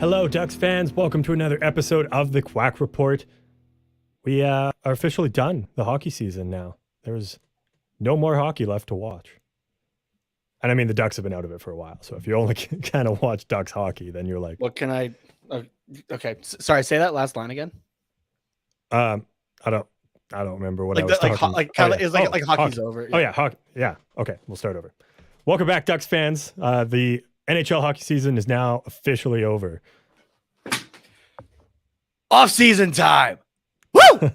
Hello, Ducks fans. Welcome to another episode of the Quack Report. We are officially done the hockey season now. There's no more hockey left to watch. And I mean, the Ducks have been out of it for a while. So if you only kind of watch Ducks hockey, then you're like, what can I? Okay, sorry. Say that last line again. I don't remember what I was like, talking. like kind of is like hockey's hockey. over. Yeah. Oh yeah, hockey. Yeah. Okay, we'll start over. Welcome back, Ducks fans. The NHL hockey season is now officially over. Off season time. Woo!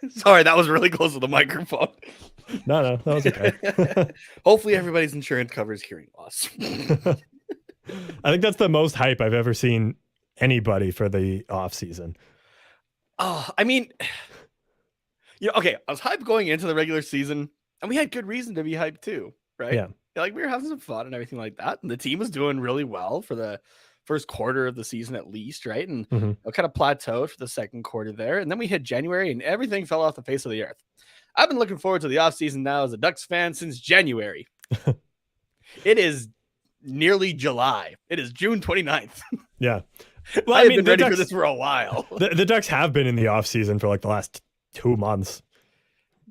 Sorry, that was really close to the microphone. No, that was okay. Hopefully, everybody's insurance covers hearing loss. I think that's the most hype I've ever seen anybody for the off season. Oh, I mean, okay. I was hyped going into the regular season, and we had good reason to be hyped too, right? Yeah. Like we were having some fun and everything like that, and the team was doing really well for the first quarter of the season at least, right? And it kind of plateaued for the second quarter there, and then we hit January, and everything fell off the face of the earth. I've been looking forward to the offseason now as a Ducks fan since January. It is nearly July. It is June 29th. Yeah. Well, I've been ready for this for a while. The Ducks have been in the offseason for like the last 2 months.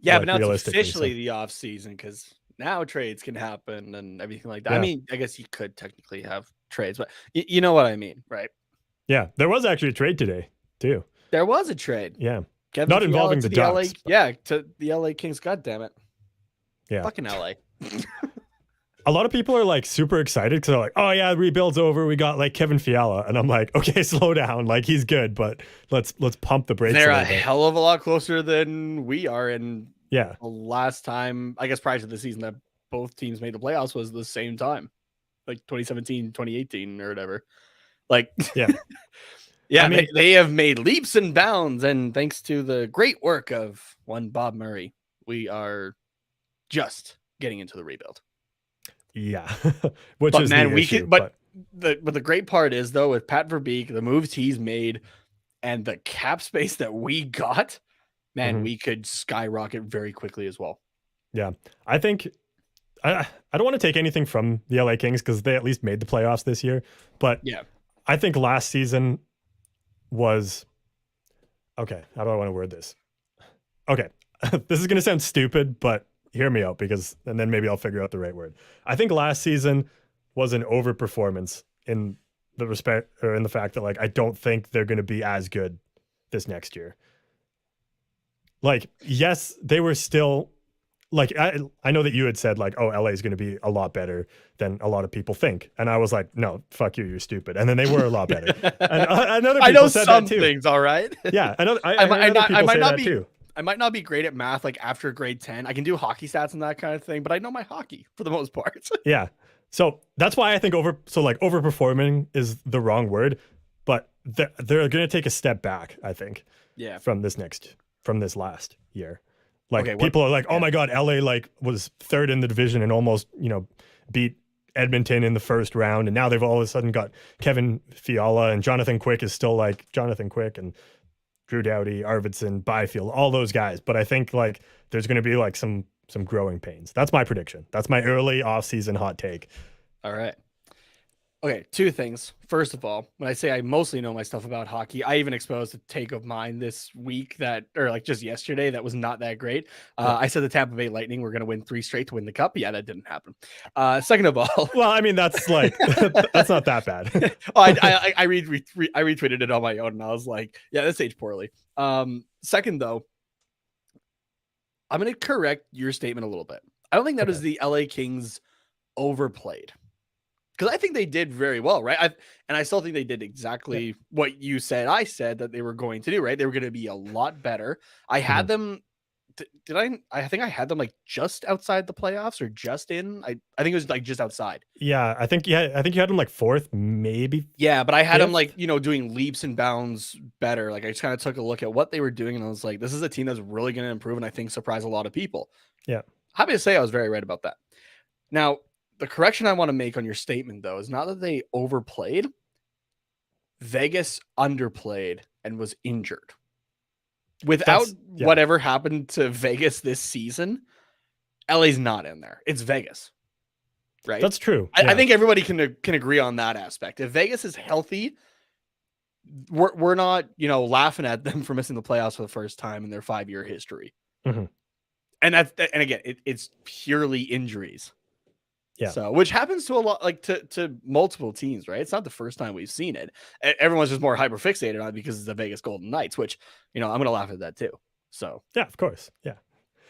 Yeah, but now it's officially the offseason because now trades can happen and everything like that. Yeah. I mean, I guess you could technically have trades, but you know what I mean, right? Yeah, there was actually a trade today, too. There was a trade. Yeah. Kevin Not involving the Ducks. To the LA Kings. God damn it. Yeah. Fucking LA. A lot of people are like super excited because they're like, oh yeah, the rebuild's over. We got like Kevin Fiala. And I'm like, okay, slow down. Like he's good, but let's pump the brakes. They're a hell of a lot closer than we are. And yeah, the last time, I guess prior to the season that both teams made the playoffs was the same time. Like 2017, 2018 or whatever. Like, yeah. Yeah, I mean, they have made leaps and bounds, and thanks to the great work of one Bob Murray, we are just getting into the rebuild. Yeah, but the great part is though with Pat Verbeek, the moves he's made, and the cap space that we got, man, we could skyrocket very quickly as well. Yeah, I think I don't want to take anything from the LA Kings because they at least made the playoffs this year, but yeah, I think last season was okay. How do I want to word this? Okay, this is going to sound stupid, but hear me out and then maybe I'll figure out the right word. I think last season was an overperformance in the fact that like I don't think they're going to be as good this next year. Like, yes, they were still like I know that you had said like, oh, LA is going to be a lot better than a lot of people think, and I was like, no, fuck you, you're stupid. And then they were a lot better. And other people I know said some that too. things, all right. Yeah, I might not be too. I might not be great at math like after grade 10. I can do hockey stats and that kind of thing, but I know my hockey for the most part. Yeah. So that's why I think overperforming is the wrong word, but they're going to take a step back, I think. Yeah. From this last year. Like people are like, oh my God, LA like was third in the division and almost, beat Edmonton in the first round. And now they've all of a sudden got Kevin Fiala and Jonathan Quick is still like Jonathan Quick and Drew Doughty, Arvidsson, Byfield, all those guys. But I think like there's going to be like some growing pains. That's my prediction. That's my early offseason hot take. All right. Okay, two things. First of all, when I say I mostly know my stuff about hockey, I even exposed a take of mine this week just yesterday that was not that great. I said the Tampa Bay Lightning were going to win 3 straight to win the cup. Yeah, that didn't happen. Second of all, well, I mean that's like that's not that bad. I retweeted it on my own, and I was like, yeah, that's aged poorly. Second though, I'm going to correct your statement a little bit. I don't think that is the LA Kings overplayed. Because I think they did very well, right? I still think they did exactly what you said. I said that they were going to do, right? They were going to be a lot better. I had them. Did I? I think I had them like just outside the playoffs or just in. I think it was like just outside. Yeah, I think you had them like 4th, maybe. Yeah, but I had them like doing leaps and bounds better. Like I just kind of took a look at what they were doing, and I was like, this is a team that's really going to improve, and I think surprise a lot of people. Yeah, happy to say I was very right about that. Now, the correction I want to make on your statement, though, is not that they overplayed. Vegas underplayed and was injured. Without whatever happened to Vegas this season, LA's not in there. It's Vegas, right? That's true. I think everybody can agree on that aspect. If Vegas is healthy, we're not, laughing at them for missing the playoffs for the first time in their 5-year history. Mhm. And again, it's purely injuries. Yeah. So, which happens to a lot, like to multiple teams, right? It's not the first time we've seen it. Everyone's just more hyper fixated on it because it's the Vegas Golden Knights, which, I'm going to laugh at that too. So, yeah, of course. Yeah.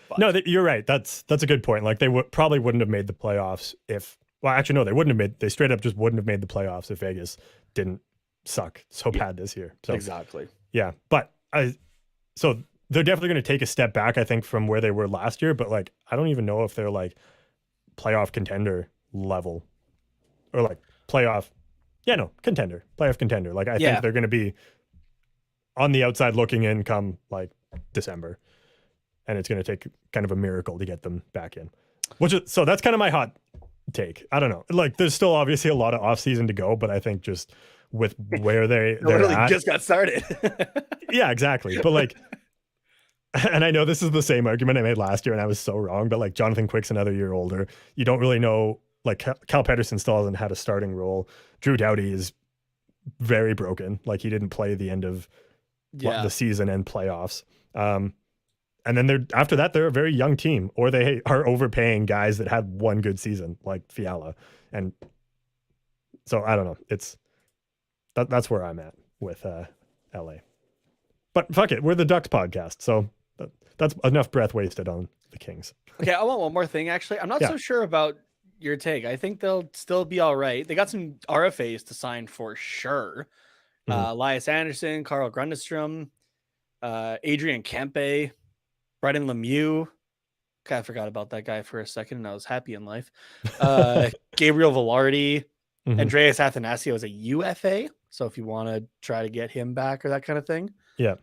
but, No, you're right. That's a good point. Like they probably wouldn't have made the playoffs if, well, actually, no, they straight up just wouldn't have made the playoffs if Vegas didn't suck so bad this year. So exactly. yeah, but so they're definitely going to take a step back, I think, from where they were last year. But like, I don't even know if they're like playoff contender level or like playoff contender. Like I think they're going to be on the outside looking in come like December, and it's going to take kind of a miracle to get them back in. So that's kind of my hot take. I don't know. Like there's still obviously a lot of off season to go, but I think just with where they're literally at, just got started. yeah, exactly. But like, and I know this is the same argument I made last year and I was so wrong, but like Jonathan Quick's another year older. You don't really know, like Cal Peterson still hasn't had a starting role. Drew Doughty is very broken. Like he didn't play the end of the season and playoffs. And then after that, they're a very young team, or they are overpaying guys that had one good season, like Fiala. And so I don't know. That's where I'm at with LA. But fuck it, we're the Ducks podcast, so that's enough breath wasted on the Kings. Okay, I want one more thing. Actually, I'm not so sure about your take. I think they'll still be all right. They got some RFAs to sign for sure. Elias Anderson, Carl Grundestrom, Adrian Kempe, Brendan Lemieux. Okay, I forgot about that guy for a second, and I was happy in life. Gabriel Velarde, Andreas Athanasio is a UFA, so if you want to try to get him back or that kind of thing. Yeah.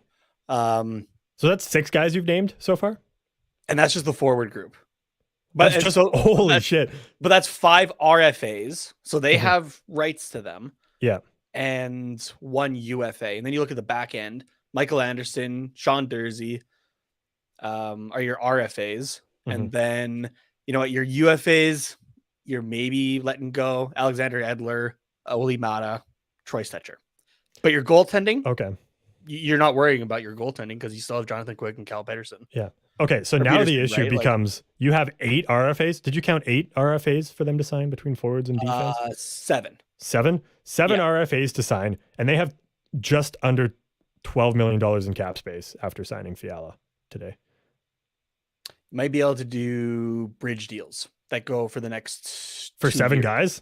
So that's 6 guys you've named so far? And that's just the forward group. But that's just holy shit. But that's 5 RFAs, so they have rights to them. Yeah. And 1 UFA. And then you look at the back end, Michael Anderson, Sean Dursey are your RFAs. And then, at your UFAs, you're maybe letting go Alexander Edler, Oli Mata, Troy Stetcher. But your goaltending, okay, you're not worrying about your goaltending because you still have Jonathan Quick and Cal Peterson. Yeah. Okay, so now the issue becomes you have 8 RFAs. Did you count 8 RFAs for them to sign between forwards and defense? 7. 7 RFAs to sign, and they have just under $12 million in cap space after signing Fiala today. Might be able to do bridge deals that go for the next for 7 years. guys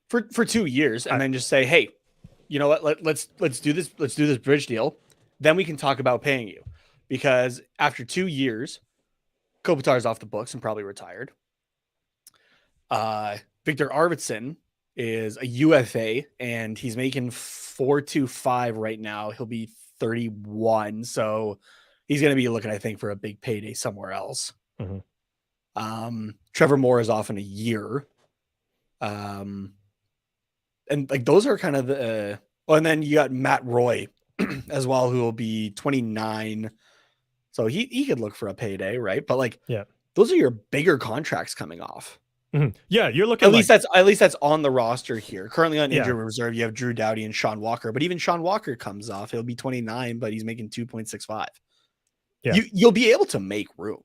for 2 years, and then just say, hey, you know what? Let's do this. Let's do this bridge deal. Then we can talk about paying you, because after 2 years, Kopitar's off the books and probably retired. Victor Arvidsson is a UFA and he's making $4.25 right now. He'll be 31, so he's going to be looking, I think, for a big payday somewhere else. Trevor Moore is off in a year. And like those are kind of the and then you got Matt Roy as well, who will be 29. So he could look for a payday, right? But like, those are your bigger contracts coming off. Yeah, you're looking at least that's on the roster here. Currently on injured reserve, you have Drew Doughty and Sean Walker. But even Sean Walker comes off. He'll be 29, but he's making 2.65. Yeah, you'll be able to make room.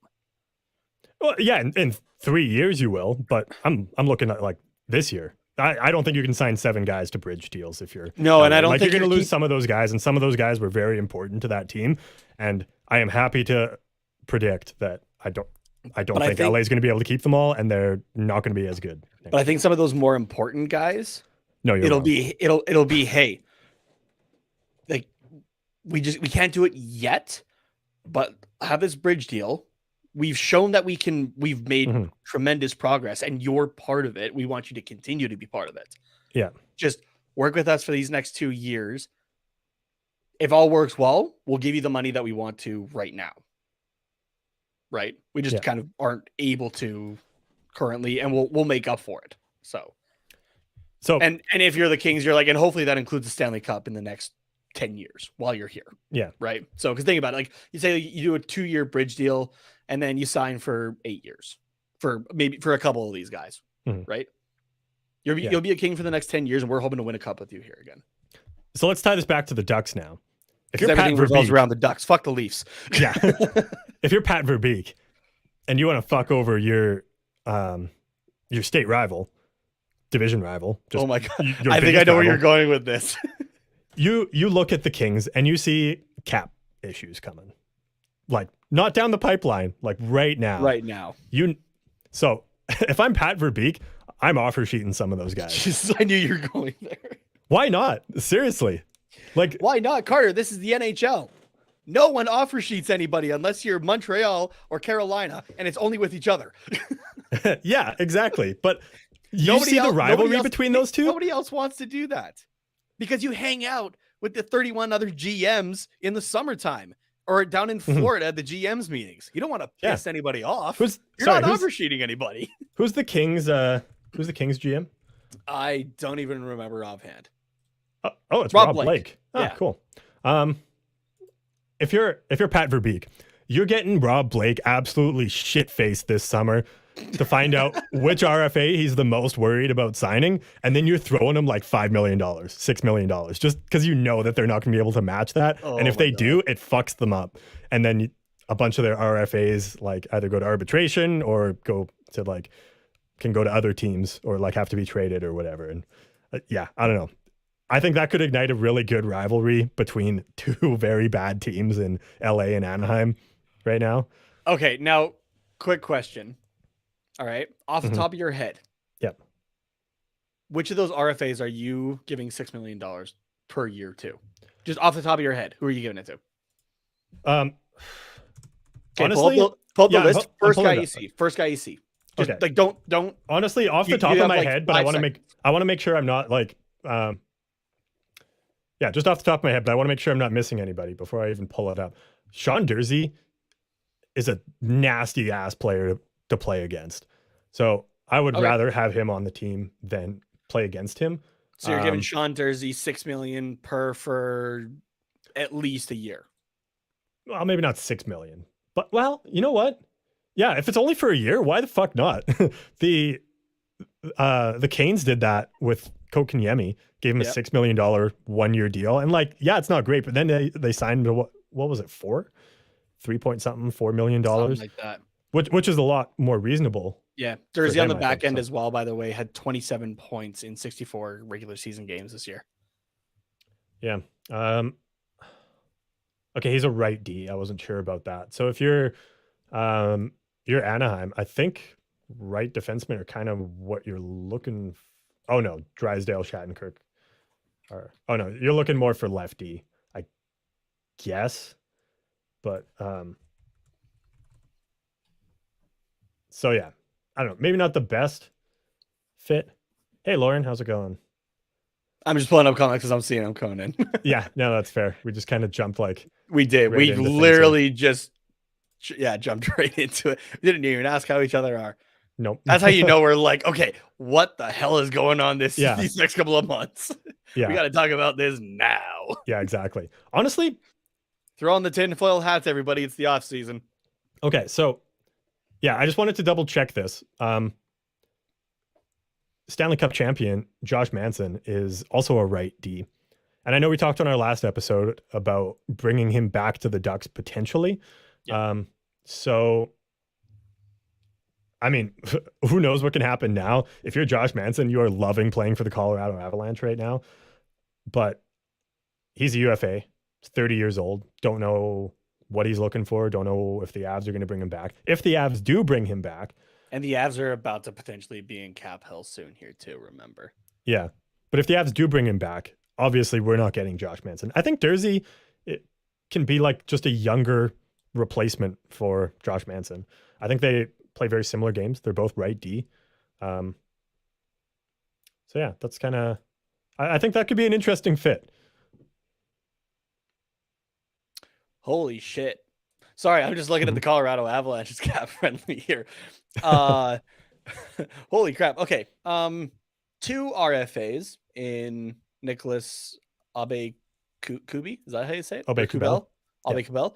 Well, yeah, in 3 years you will, but I'm looking at like this year. I don't think you can sign 7 guys to bridge deals if you're and I don't think you're going to lose some of those guys, and some of those guys were very important to that team. And I am happy to predict that I don't think LA is going to be able to keep them all, and they're not going to be as good. But I think some of those more important guys, it'll be hey, like we can't do it yet, but have this bridge deal. We've shown that we've made tremendous progress, and you're part of it. We want you to continue to be part of it. Yeah. Just work with us for these next 2 years. If all works well, we'll give you the money that we want to right now. Right. We just kind of aren't able to currently, and we'll make up for it. So and if you're the Kings, you're like, and hopefully that includes the Stanley Cup in the next 10 years while you're here. Yeah. Right. So, because think about it, like you say you do a 2-year bridge deal and then you sign for 8 years for a couple of these guys. Right. You'll be a King for the next 10 years, and we're hoping to win a cup with you here again. So let's tie this back to the Ducks now. If Because you're Pat everything revolves Verbeek, around the Ducks. Fuck the Leafs. yeah. If you're Pat Verbeek and you want to fuck over your state rival, division rival, just Oh my God. your I think I biggest know where rival, you're going with this. you look at the Kings and you see cap issues coming. Like not down the pipeline, like right now. Right now. So if I'm Pat Verbeek, I'm offer sheeting some of those guys. Just, I knew you were going there. Why not? Seriously. Like, why not, Carter? This is the NHL. No one offer sheets anybody unless you're Montreal or Carolina, and it's only with each other. yeah, exactly. But you see the rivalry between those two? Nobody else wants to do that because you hang out with the 31 other GMs in the summertime or down in Florida at the GMs meetings. You don't want to piss anybody off. You're not offer sheeting anybody. Who's the Kings? Who's the Kings GM? I don't even remember offhand. Oh, it's Rob Blake. Oh, yeah. Cool. If you're Pat Verbeek, you're getting Rob Blake absolutely shit-faced this summer to find out which RFA he's the most worried about signing, and then you're throwing him like $5 million, $6 million, just because you know that they're not going to be able to match that. And if they do, it fucks them up. And then a bunch of their RFAs like either go to arbitration or go to like can go to other teams or like have to be traded or whatever. And yeah, I don't know. I think that could ignite a really good rivalry between two very bad teams in LA and Anaheim right now. Okay, now quick question. All right, off the top of your head. Yep. Which of those RFAs are you giving $6 million per year to? Just off the top of your head, who are you giving it to? Honestly, pull up the list. First guy you see. First guy you see. Just like don't. Honestly, off the top of my head, but I want to make sure I'm not like yeah, just off the top of my head, but I want to make sure I'm not missing anybody before I even pull it up. Sean Durzi is a nasty ass player to play against. So I would rather have him on the team than play against him. So you're giving Sean Durzi $6 million per for at least a year. Well, maybe not 6 million. But well, you know what? Yeah, if it's only for a year, why the fuck not? The Canes did that with Kotkaniemi, gave him a $6 million 1-year deal. And like, yeah, it's not great, but then they signed what was it, $4 million? Something like that. Which is a lot more reasonable. Yeah. Durzi on the back end as well, by the way, had 27 points in 64 regular season games this year. Yeah. Okay, he's a right D. I wasn't sure about that. So if you're Anaheim, I think right defensemen are kind of what you're looking for. Oh no, Drysdale, Shattenkirk. Oh no, you're looking more for lefty, I guess. But so yeah, I don't know. Maybe not the best fit. Hey Lauren, how's it going? I'm just pulling up comments because I'm seeing them coming in. Yeah, no, that's fair. We just kind of jumped like we did. We literally just jumped right into it. We didn't even ask how each other are. Nope. That's how you know we're like, okay, what the hell is going on these next couple of months? Yeah. We got to talk about this now. Yeah, exactly. Honestly, throw on the tinfoil hats, everybody. It's the off season. Okay, so yeah, I just wanted to double check this. Stanley Cup champion Josh Manson is also a right D. And I know we talked on our last episode about bringing him back to the Ducks potentially. Yep. So I mean, who knows what can happen now? If you're Josh Manson, you are loving playing for the Colorado Avalanche right now. But he's a UFA. He's 30 years old. Don't know what he's looking for. Don't know if the Avs are going to bring him back. If the Avs do bring him back. And the Avs are about to potentially be in cap hell soon here too, remember? Yeah. But if the Avs do bring him back, obviously we're not getting Josh Manson. I think Durzi can be like just a younger replacement for Josh Manson. I think they play very similar games. They're both right D. So yeah, that's kind of, I think that could be an interesting fit. Holy shit. Sorry, I'm just looking at the Colorado Avalanche's cap friendly here. Holy crap. Okay. 2 RFAs in Nicholas Aube-Kubel. Is that how you say it? Aube-Kubel. Aube-Kubel.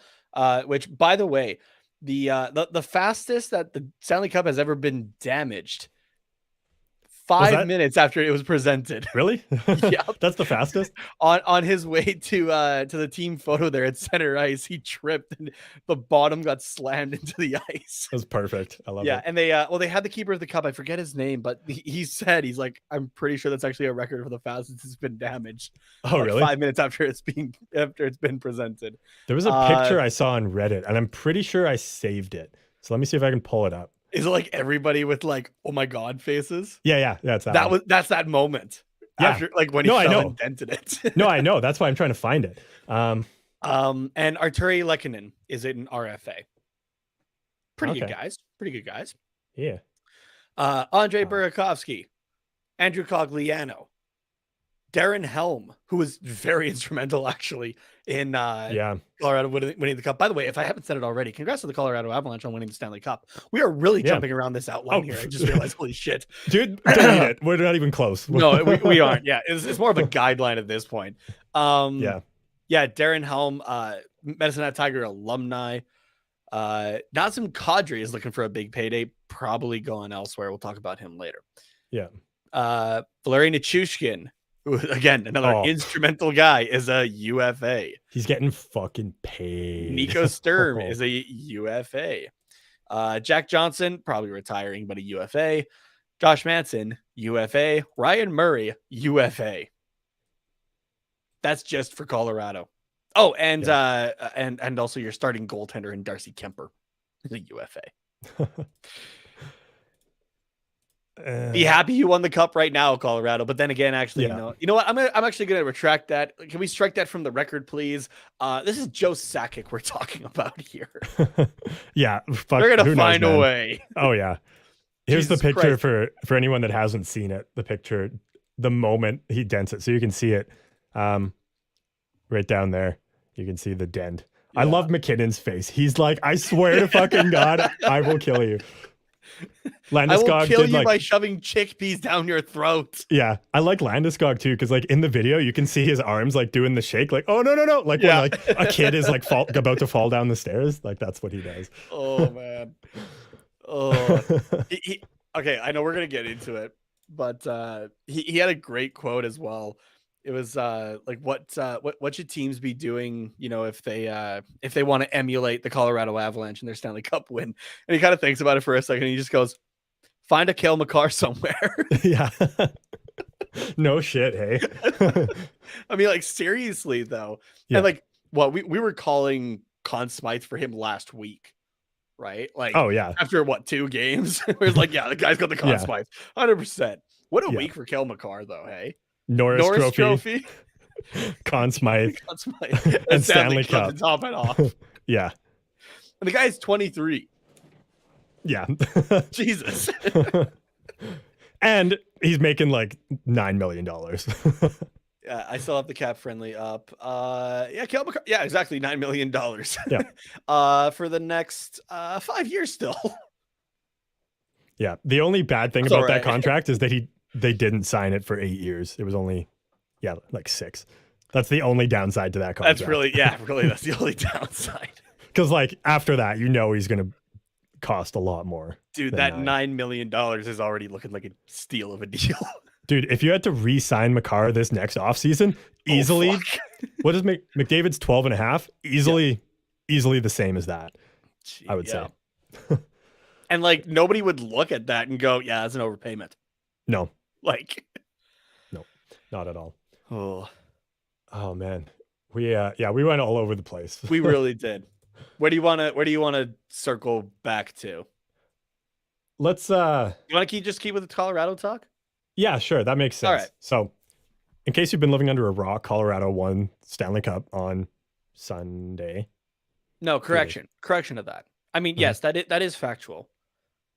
Which, by the way, the fastest that the Stanley Cup has ever been damaged, 5 minutes after it was presented. Really? Yeah. That's the fastest? On his way to the team photo there at center ice, he tripped and the bottom got slammed into the ice. That was perfect. I love it. Yeah, and they had the keeper of the cup. I forget his name, but he said, he's like, I'm pretty sure that's actually a record for the fastest it's been damaged. Oh, like really? 5 minutes after it's been presented. There was a picture I saw on Reddit, and I'm pretty sure I saved it. So let me see if I can pull it up. Is it like everybody with like, oh my god faces? Yeah, that's that. That's that moment. Yeah. After like when he fell and dented it. No, I know. That's why I'm trying to find it. And Arturi Lehkonen is in RFA. Pretty good guys. Yeah. Andre Burakovsky, Andrew Cogliano, Darren Helm, who was very instrumental actually in Colorado winning the cup. By the way, if I haven't said it already, congrats to the Colorado Avalanche on winning the Stanley Cup. We are really jumping around this outline here. I just realized, holy shit. Dude, don't need it. We're not even close. No, we aren't. Yeah, it's more of a guideline at this point. Yeah, Darren Helm, Medicine Hat Tiger alumni. Nazem Kadri is looking for a big payday, probably going elsewhere. We'll talk about him later. Yeah. Valeri Nichushkin, who again another instrumental guy, is a UFA. He's getting fucking paid. Nico Sturm is a UFA. Jack Johnson probably retiring, but a UFA. Josh Manson UFA. Ryan Murray UFA. That's just for Colorado. Oh, and also your starting goaltender in Darcy Kemper is a UFA. Be happy you won the cup right now, Colorado. But then again, actually, you know what? I'm actually gonna retract that. Can we strike that from the record, please? This is Joe Sakic we're talking about here. Yeah, they're gonna find a way. Oh yeah. Here's the picture for anyone that hasn't seen it. The picture, the moment he dents it, so you can see it. Right down there, you can see the dent. Yeah. I love McKinnon's face. He's like, I swear to fucking God, I will kill you. Landeskog I will kill you by shoving chickpeas down your throat. Yeah, I like Landeskog too, because like in the video, you can see his arms like doing the shake, like, oh no, like when like a kid is like about to fall down the stairs, like that's what he does. Oh man. Oh, okay. I know we're gonna get into it, but he had a great quote as well. It was like what should teams be doing, you know, if they want to emulate the Colorado Avalanche in their Stanley Cup win? And he kind of thinks about it for a second. And he just goes, find a Cale Makar somewhere. Yeah. No shit, hey. I mean, like seriously though. Yeah. And like we were calling Conn Smythe for him last week, right? Like, oh yeah, after 2 games? It was like, yeah, the guy's got the Conn Smythe. 100%. What a week for Cale Makar though, hey. Norris Trophy. Conn Smythe, and Stanley Cup to top it off. Yeah. And the guy's 23. Yeah. Jesus. And he's making like $9 million. Yeah, I still have the cap friendly up. Cale Makar, yeah, exactly $9 million. Yeah. For the next 5 years still. Yeah. The only bad thing about that contract is that they didn't sign it for 8 years. It was only, like 6. That's the only downside to that contract. That's really, that's the only downside. Because like after that, you know, he's going to cost a lot more. Dude, that $9 million is already looking like a steal of a deal. Dude, if you had to re-sign Makar this next offseason, easily, what is McDavid's 12.5? Easily the same as that, I would say. And like nobody would look at that and go, yeah, that's an overpayment. No. Like, no, not at all. Oh man, we went all over the place. We really did. Where do you want to circle back to? Let's you want to keep with the Colorado talk? Yeah, sure, that makes sense. All right. So, in case you've been living under a rock, Colorado won Stanley Cup on Sunday. No, correction of that. I mean, yes, that is factual.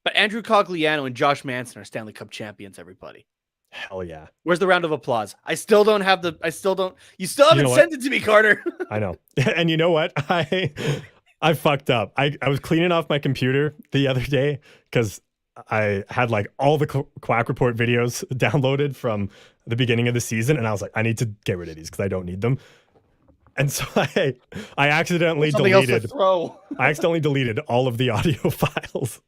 But Andrew Cogliano and Josh Manson are Stanley Cup champions, everybody. Hell yeah. Where's the round of applause? You still haven't sent it to me, Carter. I know. And you know what? I fucked up. I was cleaning off my computer the other day because I had like all the Quack Report videos downloaded from the beginning of the season. And I was like, I need to get rid of these because I don't need them. And so I accidentally deleted all of the audio files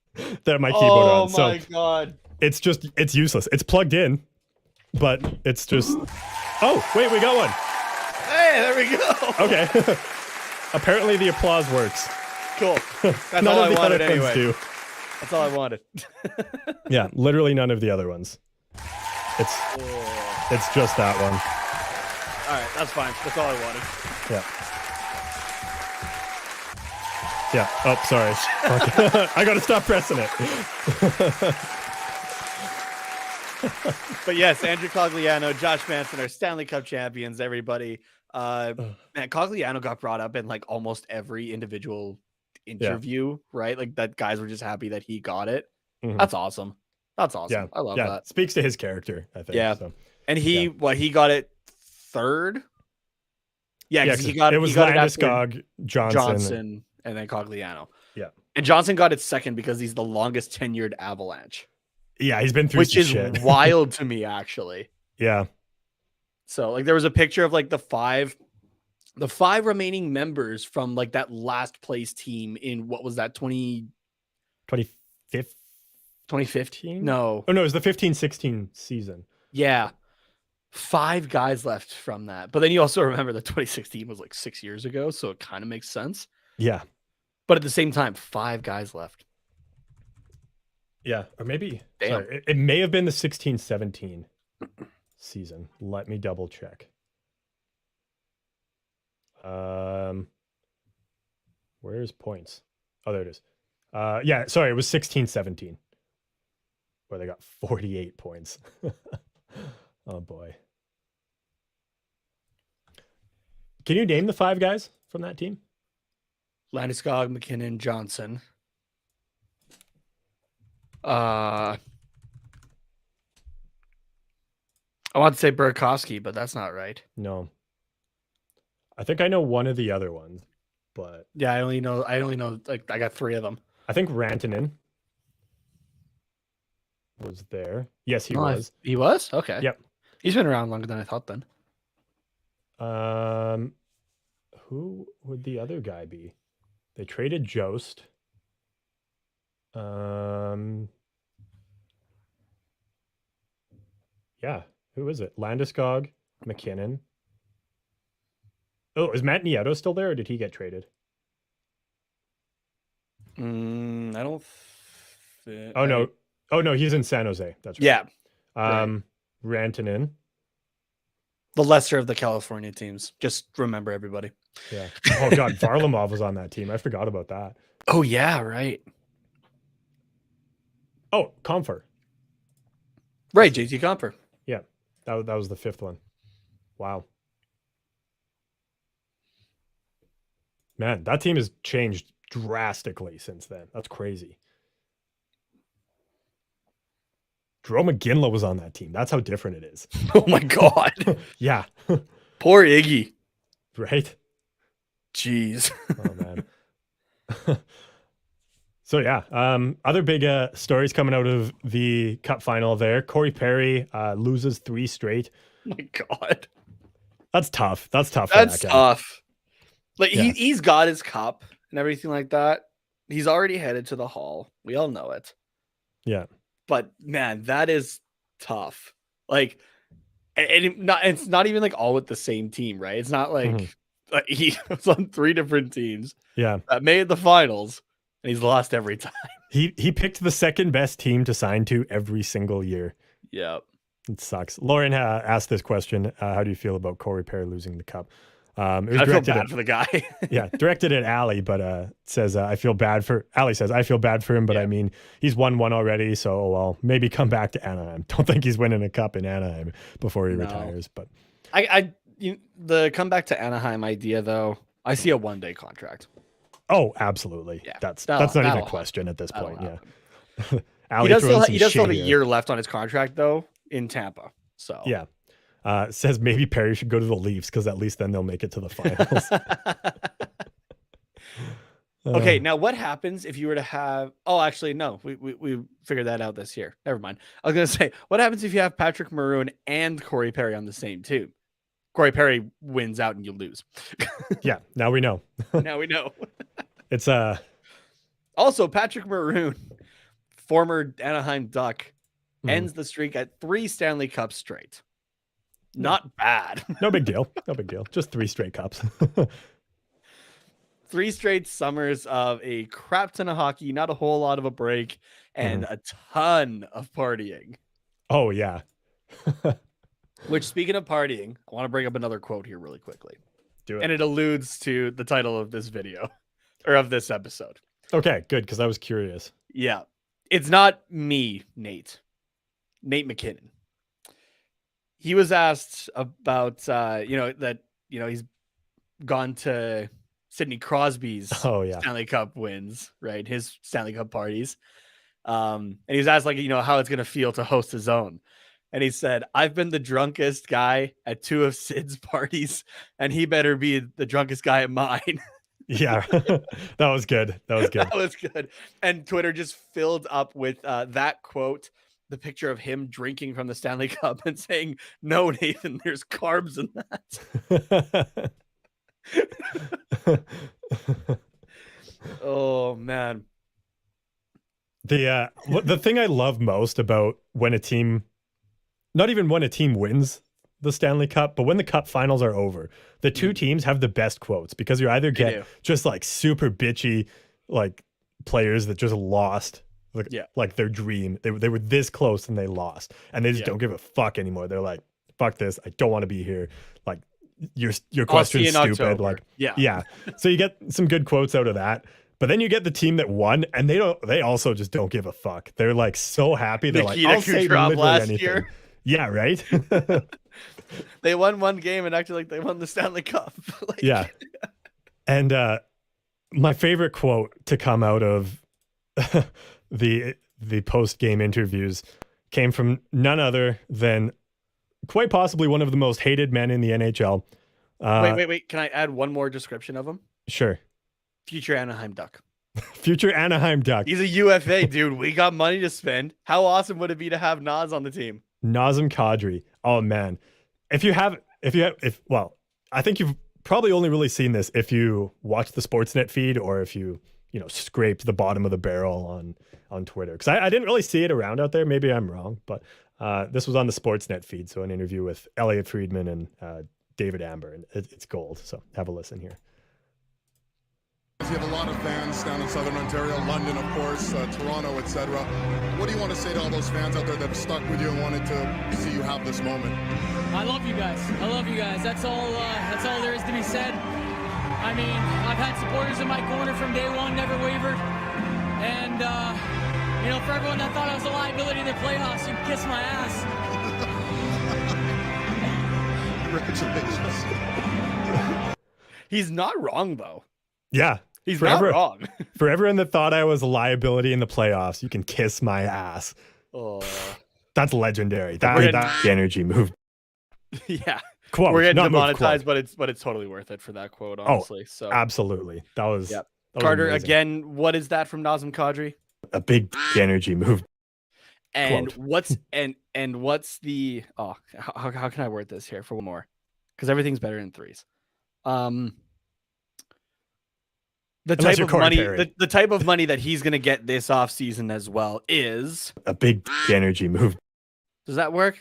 that my keyboard on. Oh my God. it's useless. It's plugged in, but it's just. Oh wait, we got one. Hey, there we go. Okay. Apparently the applause works. Cool. That's None all of I the wanted other ones anyway. do. That's all I wanted. Yeah, literally none of the other ones. It's just that one. All right, that's fine. That's all I wanted. Yeah. Yeah. Oh, sorry. I gotta stop pressing it. But yes, Andrew Cogliano, Josh Manson are Stanley Cup champions, everybody. Man, Cogliano got brought up in like almost every individual interview, right? Like that guys were just happy that he got it. Mhm. That's awesome. That's awesome. Yeah. I love Yeah. that. Speaks to his character, I think. Yeah. So. And he he got it third. Yeah, because he got it was he got it after Landeskog, Johnson, and then Cogliano. Yeah. And Johnson got it second because he's the longest tenured Avalanche. Yeah, he's been through Which some is shit. wild to me, actually. Yeah. So like there was a picture of like the five remaining members from like that last place team in what was that 2015? No. Oh no, it was the 15-16 season. Yeah. 5 guys left from that. But then you also remember that 2016 was like 6 years ago, so it kind of makes sense. Yeah. But at the same time, 5 guys left. Yeah, or maybe Damn. sorry, it may have been the 16-17 season. Let me double check. Where's points? Oh, there it is. Yeah, sorry, it was 16-17 where they got 48 points. Oh boy. Can you name the 5 guys from that team? Landeskog, McKinnon, Johnson. I want to say Burakovsky, but that's not right. No. I think I know one of the other ones, but Yeah, I only know like I got 3 of them. I think Rantanen was there. Yes, he was. He was? Okay. Yep. He's been around longer than I thought then. Who would the other guy be? They traded Jost. Yeah, who is it? Landeskog, McKinnon. Oh, is Matt Nieto still there, or did he get traded? I don't. Oh no! Oh no, he's in San Jose. That's right. Yeah, Rantanen. the lesser of the California teams. Just remember everybody. Yeah. Oh god, Varlamov was on that team. I forgot about that. Oh yeah, right. Oh, Comfer. Right, JT Comfer. Yeah, that was the 5th one. Wow. Man, that team has changed drastically since then. That's crazy. Jerome McGinley was on that team. That's how different it is. Oh my god. Yeah. Poor Iggy. Right? Jeez. Oh man. So yeah, other big stories coming out of the Cup final there. Corey Perry loses 3 straight. Oh my god. That's tough. That's tough. That's for that guy. tough. Like Yeah. he's got his cup and everything like that. He's already headed to the Hall. We all know it. Yeah. But man, that is tough. Like, and it's not even like all with the same team, right? It's not like, like he was on 3 different teams. Yeah. That made the finals, and he's lost every time. He picked the second best team to sign to every single year. Yeah. It sucks. Lauren asked this question. How do you feel about Corey Perry losing the cup? It was I feel directed bad for the guy. yeah, directed at Ali, but it says I feel bad for Ali says I feel bad for him, but I mean he's won one already, so well maybe come back to Anaheim. Don't think he's winning a cup in Anaheim before he retires. But the comeback to Anaheim idea though, I see a 1-day contract. oh, absolutely. Yeah, that's not even a question at this That'll point. Yeah. He does still have a year left on his contract though in Tampa. So yeah. Says maybe Perry should go to the Leafs because at least then they'll make it to the finals. Okay, now what happens if you were to have? Oh, actually, no, we figured that out this year. Never mind. I was gonna say, what happens if you have Patrick Maroon and Corey Perry on the same team? Corey Perry wins out and you lose. Yeah, now we know. Now we know. It's also Patrick Maroon, former Anaheim Duck, ends the streak at 3 Stanley Cups straight. Not bad. No big deal. No big deal. Just 3 straight cups. 3 straight summers of a crap ton of hockey, not a whole lot of a break, and a ton of partying. Oh, yeah. Which, speaking of partying, I want to bring up another quote here really quickly. Do it. And it alludes to the title of this video, or of this episode. Okay, good, because I was curious. Yeah. It's not me, Nate McKinnon. He was asked about, he's gone to Sidney Crosby's Stanley Cup wins, right? His Stanley Cup parties. And he was asked, how it's going to feel to host his own. And he said, I've been the drunkest guy at 2 of Sid's parties, and he better be the drunkest guy at mine. Yeah, that was good. That was good. And Twitter just filled up with that quote, the picture of him drinking from the Stanley Cup and saying, no, Nathan, there's carbs in that. Oh, man. The thing I love most about when a team, not even when a team wins the Stanley Cup, but when the cup finals are over, the 2 teams have the best quotes, because you either get just like super bitchy, like players that just lost like their dream. They were this close and they lost, and they just don't give a fuck anymore. They're like, fuck this. I don't want to be here. Like your question's stupid. October. Like, yeah. So you get some good quotes out of that. But then you get the team that won, and they also just don't give a fuck. They're like so happy. They're like, I'll say literally last anything. Year. Yeah, right. They won 1 game and acted like they won the Stanley Cup. Yeah. And my favorite quote to come out of the post-game interviews came from none other than quite possibly one of the most hated men in the NHL. Wait. Can I add one more description of him? Sure. Future Anaheim Duck. Future Anaheim Duck. He's a UFA, dude. We got money to spend. How awesome would it be to have Naz on the team? Nazem Kadri. Oh man. I think you've probably only really seen this if you watch the Sportsnet feed, or if you scraped the bottom of the barrel on Twitter. Because I didn't really see it around out there. Maybe I'm wrong, but this was on the Sportsnet feed. So an interview with Elliot Friedman and David Amber, and it's gold. So have a listen here. You have a lot of fans down in Southern Ontario, London, of course, Toronto, etc. What do you want to say to all those fans out there that have stuck with you and wanted to see you have this moment? I love you guys. That's all there is to be said. I mean, I've had supporters in my corner from day one, never wavered. And, for everyone that thought I was a liability in the playoffs, you can kiss my ass. Congratulations. He's not wrong, though. Yeah. He's not wrong. For everyone that thought I was a liability in the playoffs, you can kiss my ass. Oh, that's legendary. That energy move. Yeah. Quote. We're getting demonetized, but it's totally worth it for that quote, honestly. So absolutely. That was Carter, amazing. Again, what is that from Nazem Kadri? A big energy move. And quote. what's the how can I word this here for one more? Because everything's better in 3s. The type of money that he's going to get this offseason as well is a big energy move. Does that work?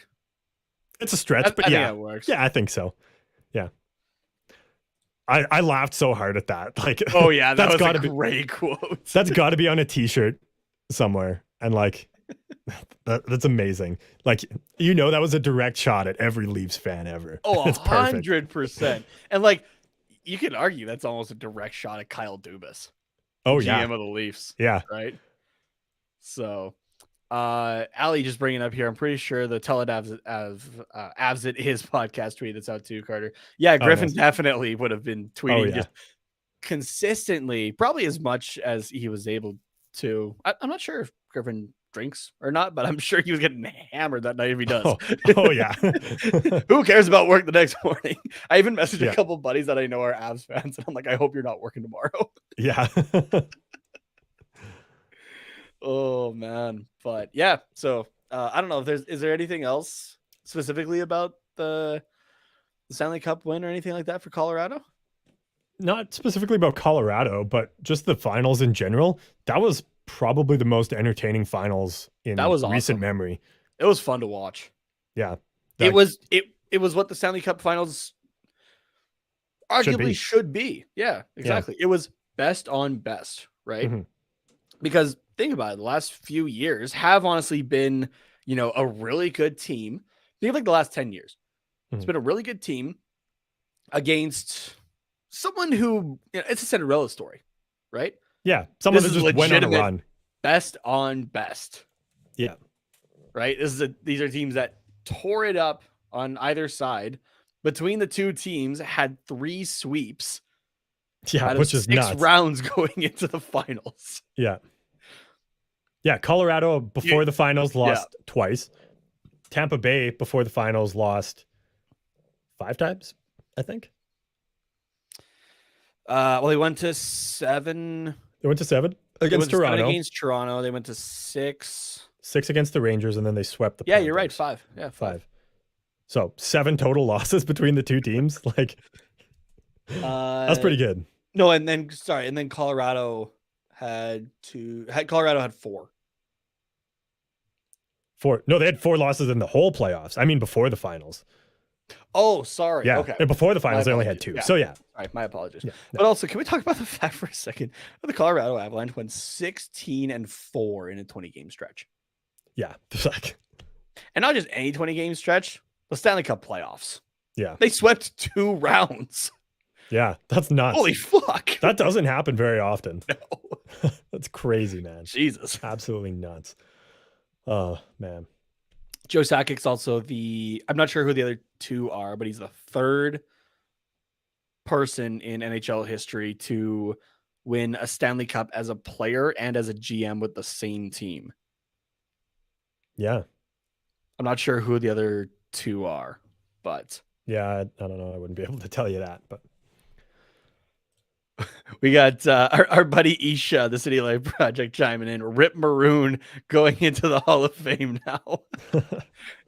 It's a stretch, but I think it works. Yeah, I think so. Yeah. I laughed so hard at that. Like, oh yeah, that was gotta a great quote. That's got to be on a t-shirt somewhere. And like, that's amazing. Like, that was a direct shot at every Leafs fan ever. Oh, 100%. And like, you could argue that's almost a direct shot at Kyle Dubas. Oh, GM of the Leafs. Yeah. Right. So, Ali just bringing up here. I'm pretty sure the Tell It Avs It Is podcast tweet that's out too, Carter. Yeah, Griffin definitely would have been tweeting just consistently, probably as much as he was able to. I'm not sure if Griffin drinks or not, but I'm sure he was getting hammered that night if he does. Oh yeah. Who cares about work the next morning? I even messaged a couple buddies that I know are Avs fans, and I'm like, I hope you're not working tomorrow. Yeah. Oh man. But yeah, so I don't know if is there anything else specifically about the Stanley Cup win or anything like that for Colorado? Not specifically about Colorado, but just the finals in general. That was probably the most entertaining finals in recent memory. It was fun to watch. Yeah. It was what the Stanley Cup Finals arguably should be. Yeah, exactly. Yeah. It was best on best, right? Mm-hmm. Because think about it, the last few years have honestly been, a really good team. Think of like the last 10 years. Mm-hmm. It's been a really good team against someone who, it's a Cinderella story, right? Yeah. Someone that just went on a run. Best on best. Yeah. Right? These are teams that tore it up on either side. Between the two teams, had 3 sweeps. Yeah, which is 6 rounds going into the finals. Yeah. Yeah, Colorado before the finals lost twice. Tampa Bay before the finals lost 5 times, I think. Well, they went to 7. They went to 7 against Toronto. 7 against Toronto. They went to 6. 6 against the Rangers, and then they swept the. Yeah, you're right. 5. Yeah, 5. So 7 total losses between the two teams. Like, that's pretty good. No, and then Colorado had 4. 4. No, they had 4 losses in the whole playoffs. I mean, before the finals. Oh, sorry. Yeah. Okay. And before the finals, they only had 2. Yeah. So, yeah. All right. My apologies. Yeah. But also, can we talk about the fact for a second that the Colorado Avalanche went 16-4 in a 20-game stretch? Yeah. And not just any 20-game stretch, the Stanley Cup playoffs. Yeah. They swept 2 rounds. Yeah. That's nuts. Holy fuck. That doesn't happen very often. No. That's crazy, man. Jesus. Absolutely nuts. Oh, man. Joe Sakic's also I'm not sure who the other 2 are, but he's the 3rd person in NHL history to win a Stanley Cup as a player and as a GM with the same team. Yeah. I'm not sure who the other 2 are, but. Yeah, I don't know. I wouldn't be able to tell you that, but. We got our buddy Isha, the City Life Project, chiming in. Rip Maroon going into the Hall of Fame now.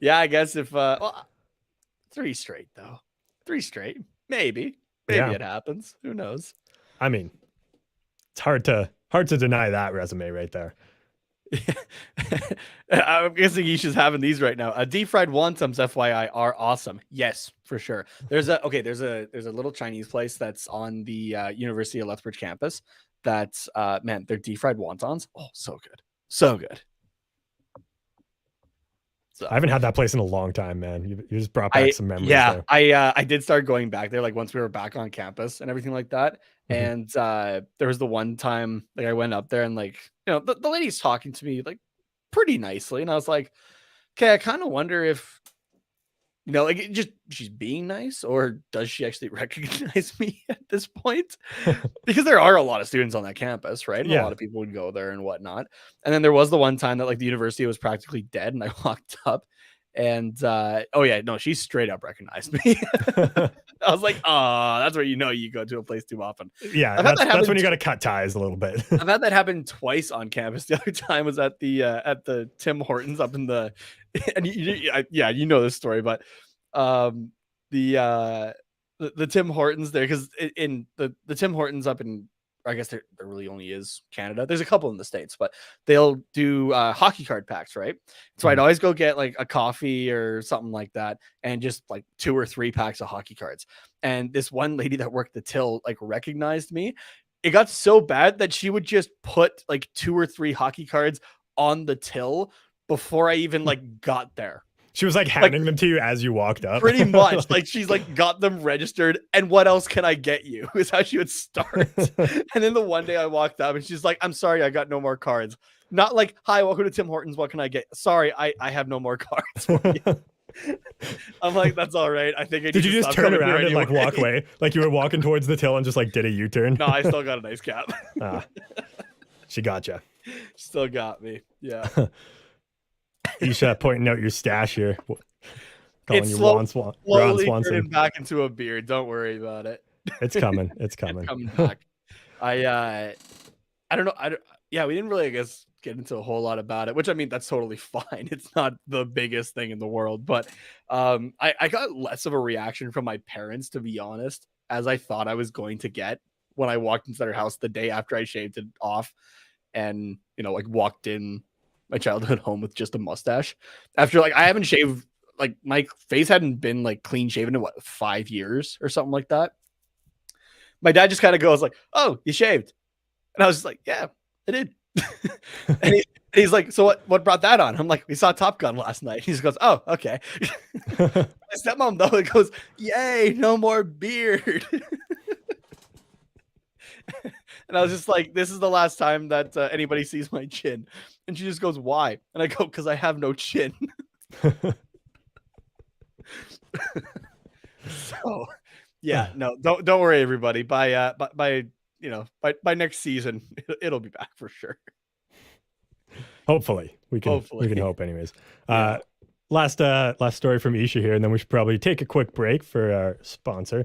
Yeah, I guess if 3 straight though. 3 straight, maybe it happens. Who knows? I mean, it's hard to deny that resume right there. I'm guessing Isha's having these right now. Deep fried wontons, FYI, are awesome. Yes, for sure. There's a little Chinese place that's on the University of Lethbridge campus. That's they're deep fried wontons. Oh, so good, so good. So, I haven't had that place in a long time, man. You just brought back some memories. Yeah, there. I did start going back there like once we were back on campus and everything like that. Mm-hmm. And there was the one time like I went up there and like, the lady's talking to me like pretty nicely. And I was like, okay, I kind of wonder if, like she's being nice, or does she actually recognize me at this point? Because there are a lot of students on that campus, right? And a lot of people would go there and whatnot. And then there was the one time that like the university was practically dead, and I walked up, and she straight up recognized me. I was like, oh, that's where you go to a place too often. Yeah, that's when you got to cut ties a little bit. I've had that happen twice on campus. The other time was at the Tim Hortons up in the, and you know this story, but the Tim Hortons there, because in the Tim Hortons up in, I guess there really only is Canada. There's a couple in the States, but they'll do hockey card packs, right? So I'd always go get like a coffee or something like that, and just like 2 or 3 packs of hockey cards. And this one lady that worked the till like recognized me. It got so bad that she would just put like 2 or 3 hockey cards on the till before I even like got there. She was like handing them to you as you walked up. Pretty much. Like she's like got them registered, and what else can I get you? Is how she would start. And then the one day I walked up and she's like, I'm sorry, I got no more cards. Not like, hi, welcome to Tim Hortons. What can I get? Sorry, I have no more cards for you. I'm like, that's all right. I think I did you just turn around and like walk away? Like you were walking towards the till and just like did a U-turn? No, I still got a nice cap. She got you. Still got me. Yeah. Isha pointing out your stash here. Calling you slowly turning back into a beard. Don't worry about it. It's coming. It's coming. It's coming back. I don't know. We didn't really, I guess, get into a whole lot about it, which I mean, that's totally fine. It's not the biggest thing in the world, but I got less of a reaction from my parents, to be honest, as I thought I was going to get when I walked into their house the day after I shaved it off and, like walked in my childhood home with just a mustache. After like I haven't shaved, like my face hadn't been like clean shaven in 5 years or something like that. My dad just kind of goes like, "Oh, you shaved," and I was just like, "Yeah, I did." and he's like, "So what brought that on?" I'm like, "We saw Top Gun last night." He just goes, "Oh, okay." My stepmom though, it goes, "Yay, no more beard." And I was just like, "This is the last time that anybody sees my chin." And she just goes, "Why?" And I go, "Because I have no chin." So, yeah, no, don't worry, everybody. By next season, it'll be back for sure. Hopefully, we can hope, anyways. Yeah. Last story from Isha here, and then we should probably take a quick break for our sponsor.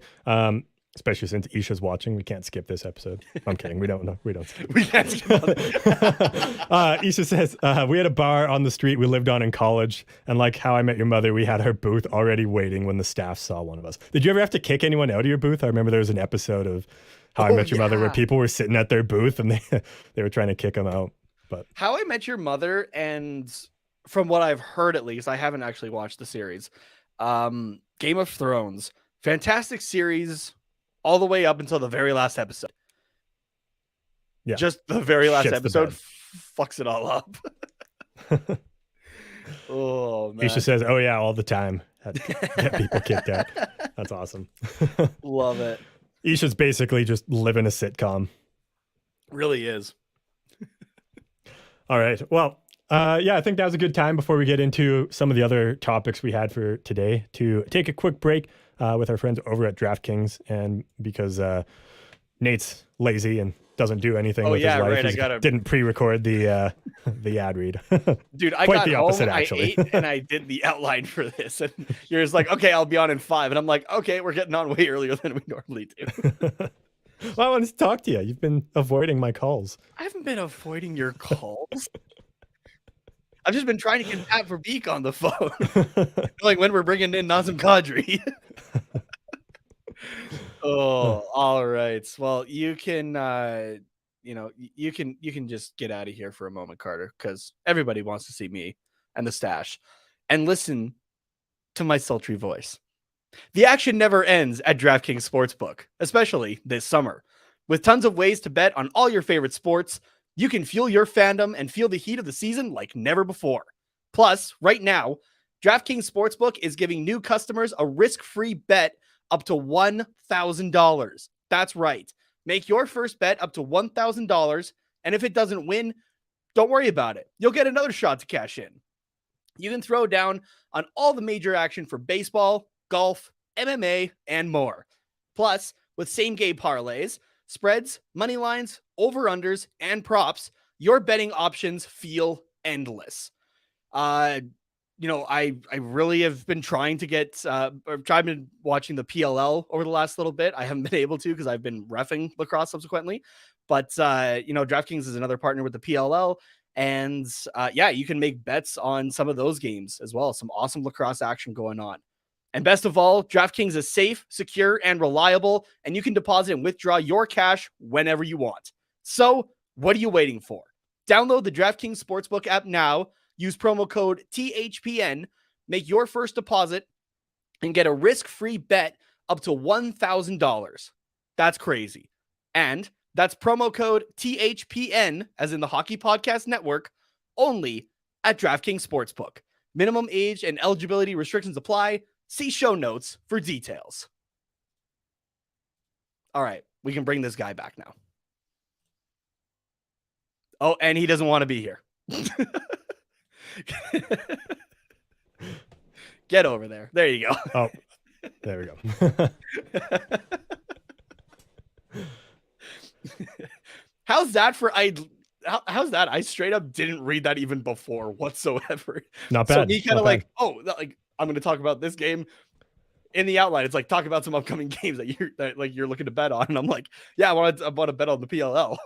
Especially since Isha's watching, we can't skip this episode. I'm kidding. We don't know. We don't skip. We can't skip it. Isha says, we had a bar on the street we lived on in college, and like How I Met Your Mother, we had our booth already waiting when the staff saw one of us. Did you ever have to kick anyone out of your booth? I remember there was an episode of How I Met Your Mother where people were sitting at their booth and they were trying to kick them out. But How I Met Your Mother, and from what I've heard, at least, I haven't actually watched the series. Game of Thrones, fantastic series, all the way up until the very last episode. Yeah, just the very last Shit's episode fucks it all up. Oh man, Isha says, "Oh yeah, all the time. Get people kicked out." That's awesome. Love it. Isha's basically just living a sitcom. Really is. All right. Well, yeah, I think that was a good time before we get into some of the other topics we had for today to take a quick break with our friends over at DraftKings. And because Nate's lazy and doesn't do anything with his life, he didn't pre-record the ad read. Dude, I Quite got the home, opposite, actually. I ate, and I did the outline for this. And you're just like, "Okay, I'll be on in 5." And I'm like, "Okay, we're getting on way earlier than we normally do." Well, I wanted to talk to you. You've been avoiding my calls. I haven't been avoiding your calls. I've just been trying to get Pat Verbeek on the phone. Like when we're bringing in Nazem Kadri. Oh, all right. Well, you can, you can just get out of here for a moment, Carter, because everybody wants to see me and the stash and listen to my sultry voice. The action never ends at DraftKings Sportsbook, especially this summer. With tons of ways to bet on all your favorite sports, you can fuel your fandom and feel the heat of the season like never before. Plus, right now, DraftKings Sportsbook is giving new customers a risk-free bet up to $1,000. That's right. Make your first bet up to $1,000, and if it doesn't win, don't worry about it. You'll get another shot to cash in. You can throw down on all the major action for baseball, golf, MMA, and more. Plus, with same-game parlays, spreads, money lines, over-unders, and props, your betting options feel endless. I really have been trying to get, I've been watching the PLL over the last little bit. I haven't been able to because I've been reffing lacrosse subsequently. But, DraftKings is another partner with the PLL. And, you can make bets on some of those games as well. Some awesome lacrosse action going on. And best of all, DraftKings is safe, secure, and reliable, and you can deposit and withdraw your cash whenever you want. So, what are you waiting for? Download the DraftKings Sportsbook app now, use promo code THPN, make your first deposit, and get a risk-free bet up to $1,000. That's crazy. And that's promo code THPN, as in the Hockey Podcast Network, only at DraftKings Sportsbook. Minimum age and eligibility restrictions apply. See show notes for details. All right, we can bring this guy back now. Oh, and he doesn't want to be here. Get over there. There you go. Oh, there we go. How's that for how's that? I straight up didn't read that even before whatsoever. Not bad. So he kind of I'm going to talk about this game in the outline. It's like, talk about some upcoming games that you're looking to bet on. And I'm like, yeah, I want to bet on the PLL.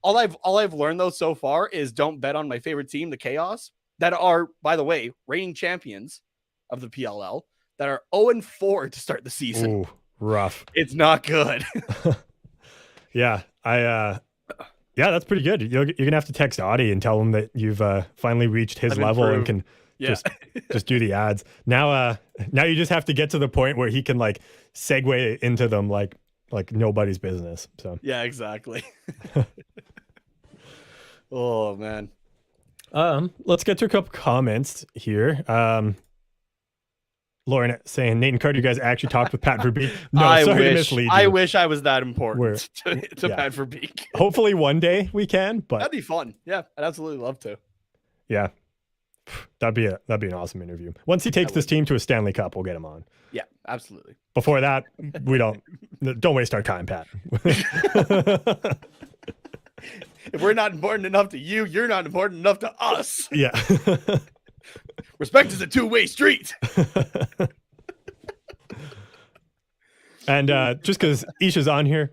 all I've learned though so far is don't bet on my favorite team, the Chaos, that are, by the way, reigning champions of the PLL, that are 0-4 to start the season. Ooh, rough. It's not good. Yeah, Yeah, that's pretty good. You're gonna have to text Audie and tell him that you've finally reached his I've level and improved. can Yeah. just do the ads. Now you just have to get to the point where he can like segue into them like nobody's business. So Yeah, exactly. Oh man. let's get to a couple comments here. Lauren saying Nate and Carter, you guys actually talked with Pat Verbeek. No, I sorry to wish mislead you. I wish I was that important to yeah. Pat Verbeek. Hopefully one day we can, but That'd be fun. Yeah, I'd absolutely love to. yeah, that'd be an awesome interview. Once he takes this team to a Stanley Cup, we'll get him on. Yeah, absolutely. Before that, we don't waste our time, Pat. If we're not important enough to you, you're not important enough to us. Yeah. Respect is a two-way street. And just because Isha's on here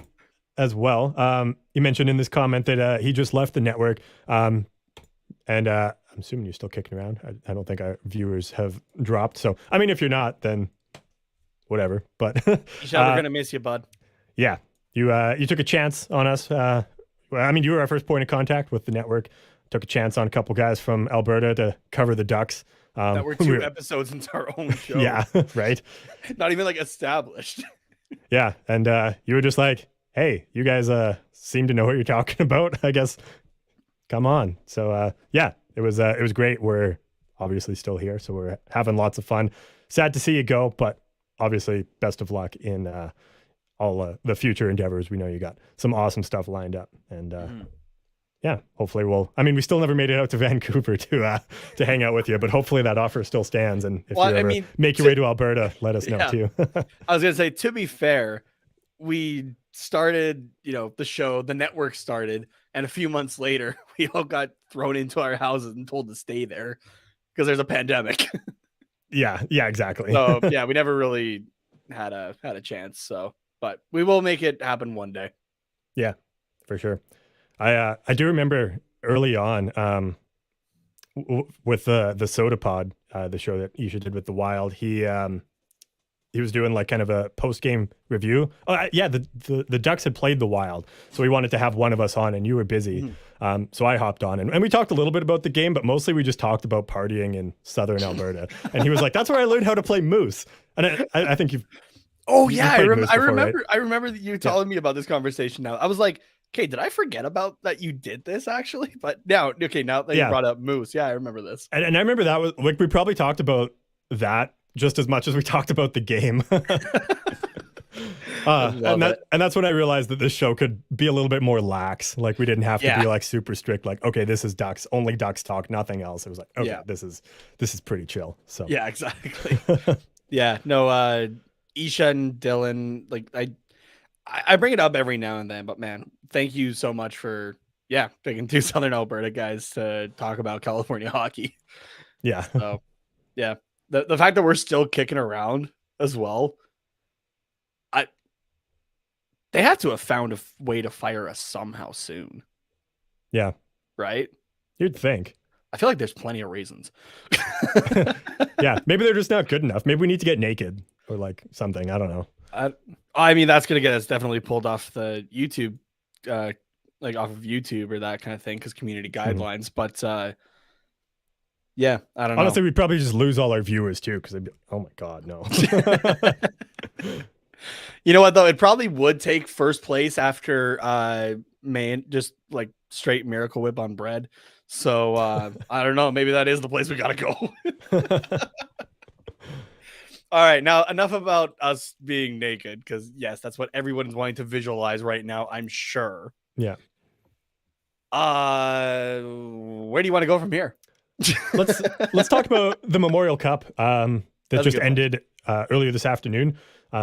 as well, you mentioned in this comment that he just left the network. And I'm assuming you're still kicking around. I don't think our viewers have dropped. So, I mean, if you're not, then whatever. But Isha, we're going to miss you, bud. Yeah, you took a chance on us. I mean, you were our first point of contact with the network. Took a chance on a couple guys from Alberta to cover the Ducks. That were two episodes into our own show. Yeah, right. Not even like established. Yeah, and you were just like, "Hey, you guys seem to know what you're talking about. I guess come on." So yeah, it was great. We're obviously still here, so we're having lots of fun. Sad to see you go, but obviously, best of luck in all the future endeavors. We know you got some awesome stuff lined up, and yeah, hopefully we still never made it out to Vancouver to hang out with you, but hopefully that offer still stands. And if you make your way to Alberta, let us know too. I was gonna say, to be fair, we started, the show, the network started, and a few months later, we all got thrown into our houses and told to stay there because there's a pandemic. Yeah, exactly. So yeah, we never really had a chance. So, but we will make it happen one day. Yeah, for sure. I do remember early on with the Soda Pod, the show that Isha did with the Wild. He was doing like kind of a post game review. Oh yeah, the Ducks had played the Wild, so we wanted to have one of us on, and you were busy. So I hopped on and we talked a little bit about the game, but mostly we just talked about partying in southern Alberta. And he was like, "That's where I learned how to play Moose." And I think you've. Oh yeah, I remember. Right? I remember you telling me about this conversation. Now I was like, "Okay, did I forget about that? You did this actually?" But now that you brought up Moose, yeah, I remember this. And I remember that was like we probably talked about that just as much as we talked about the game. And that's when I realized that this show could be a little bit more lax. Like we didn't have to be like super strict. Like, okay, this is Ducks, only Ducks talk, nothing else. It was like, okay, this is pretty chill. So yeah, exactly. Yeah, no, Isha and Dylan, like I bring it up every now and then, but man, thank you so much for picking two Southern Alberta guys to talk about California hockey. Yeah. So yeah, the fact that we're still kicking around as well. They have to have found a way to fire us somehow soon. Yeah. Right? You'd think. I feel like there's plenty of reasons. Yeah. Maybe they're just not good enough. Maybe we need to get naked or like something. I don't know. I mean, that's going to get us definitely pulled off the YouTube, like off of YouTube or that kind of thing because community guidelines. But yeah, I don't know. Honestly, we'd probably just lose all our viewers too because they'd be, oh my God, no. You know what, though? It probably would take first place after just like straight Miracle Whip on bread. So I don't know. Maybe that is the place we got to go. All right. Now, enough about us being naked because, yes, that's what everyone's wanting to visualize right now, I'm sure. Yeah. Where do you want to go from here? Let's talk about the Memorial Cup that just ended earlier this afternoon.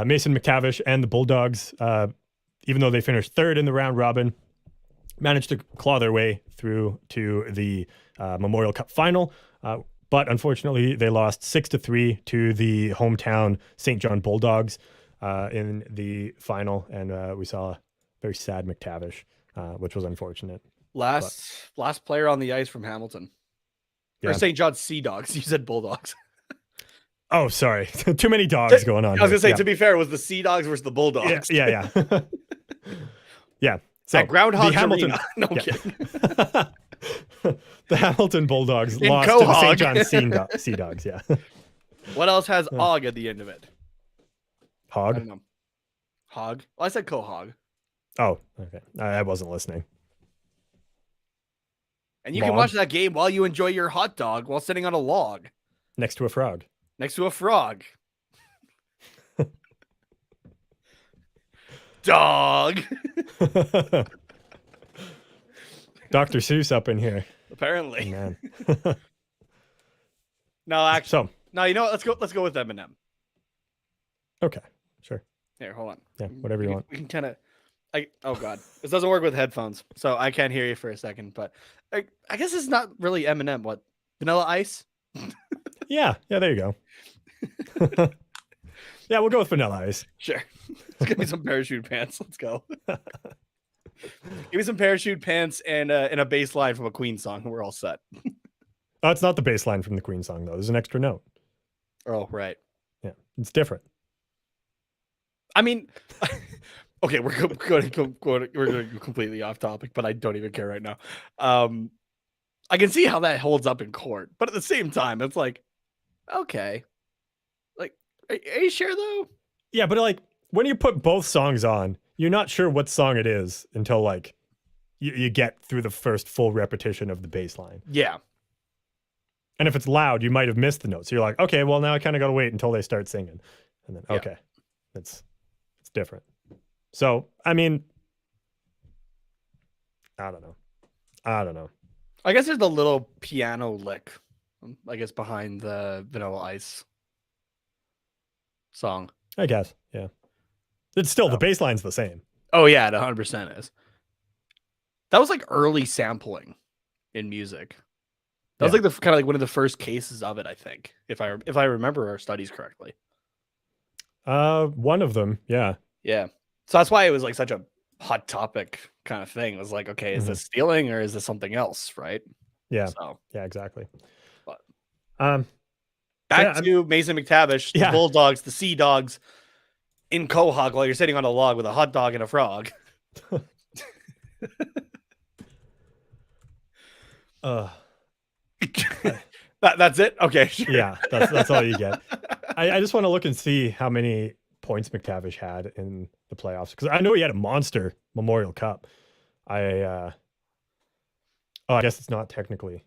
Mason McTavish and the Bulldogs, even though they finished third in the round robin, managed to claw their way through to the Memorial Cup final. But unfortunately, they lost 6-3 to the hometown St. John Bulldogs in the final. And we saw a very sad McTavish, which was unfortunate. Last player on the ice from Hamilton. Yeah. Or St. John Sea Dogs. You said Bulldogs. Oh, sorry. Too many dogs going on. I was going to say, to be fair, it was the Sea Dogs versus the Bulldogs. Yeah. Yeah. So At Groundhog the Hamilton, Arena. No I'm yeah. kidding. The Hamilton Bulldogs In lost to the Quahog. St. John's Sea Dogs. Yeah. What else has og at the end of it? I Hog. don't know. Hog. Well, I said Quahog. Oh, okay. I wasn't listening. And you can Log. watch that game while you enjoy your hot dog while sitting on a log Next to a frog. next to a frog. Dog. Dr. Seuss up in here. Apparently. Man. No, actually. So, No, you know what? Let's go with Eminem. okay. Sure. Here, hold on. Yeah, whatever you want. We can kind of. Oh god, this doesn't work with headphones, so I can't hear you for a second. But I guess it's not really Eminem. What? Vanilla Ice? Yeah. Yeah, there you go. Yeah, we'll go with Vanilla Ice. Sure. Let's give me some parachute pants. Let's go. Give me some parachute pants and a bass line from a Queen song, and we're all set. Oh, it's not the bass line from the Queen song, though. There's an extra note. Oh, right. Yeah, it's different. I mean, okay, we're going to go completely off topic, but I don't even care right now. I can see how that holds up in court, but at the same time, it's like, okay, like, are you sure though? Yeah, but like when you put both songs on, you're not sure what song it is until like you get through the first full repetition of the bass line. Yeah. And if it's loud, you might have missed the note. So you're like, okay, well now I kind of got to wait until they start singing. And then, Yeah. okay, it's different. So, I mean, I don't know. I guess there's the little piano lick, I guess, behind the Vanilla Ice song. I guess, yeah. It's still, the bass line's the same. Oh yeah, it 100% is. That was like early sampling in music. That was Yeah. like the kind of like one of the first cases of it, I think, if I remember our studies correctly. One of them, yeah. Yeah. So that's why it was like such a hot topic kind of thing. It was like, okay, is Mhm. this stealing or is this something else, right? Yeah, So yeah, exactly. But- Um, back Yeah, to Mason McTavish, the Yeah. Bulldogs, the Sea Dogs in Quahog while you're sitting on a log with a hot dog and a frog. That's it? Okay. Sure. yeah, that's all you get. I just want to look and see how many points McTavish had in the playoffs because I know he had a monster Memorial Cup. I guess it's not technically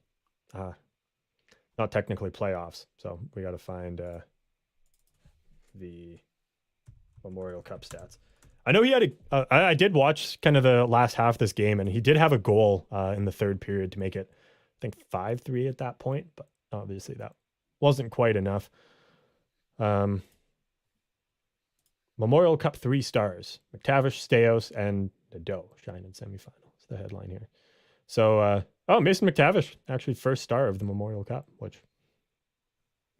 playoffs, so we got to find the Memorial Cup stats. I know he had I did watch kind of the last half of this game, and he did have a goal in the third period to make it, I think 5-3 at that point, but obviously that wasn't quite enough. Memorial Cup 3 stars: McTavish, Staios, and Nadeau shine in semifinals. The headline here. So, Mason McTavish actually first star of the Memorial Cup, which,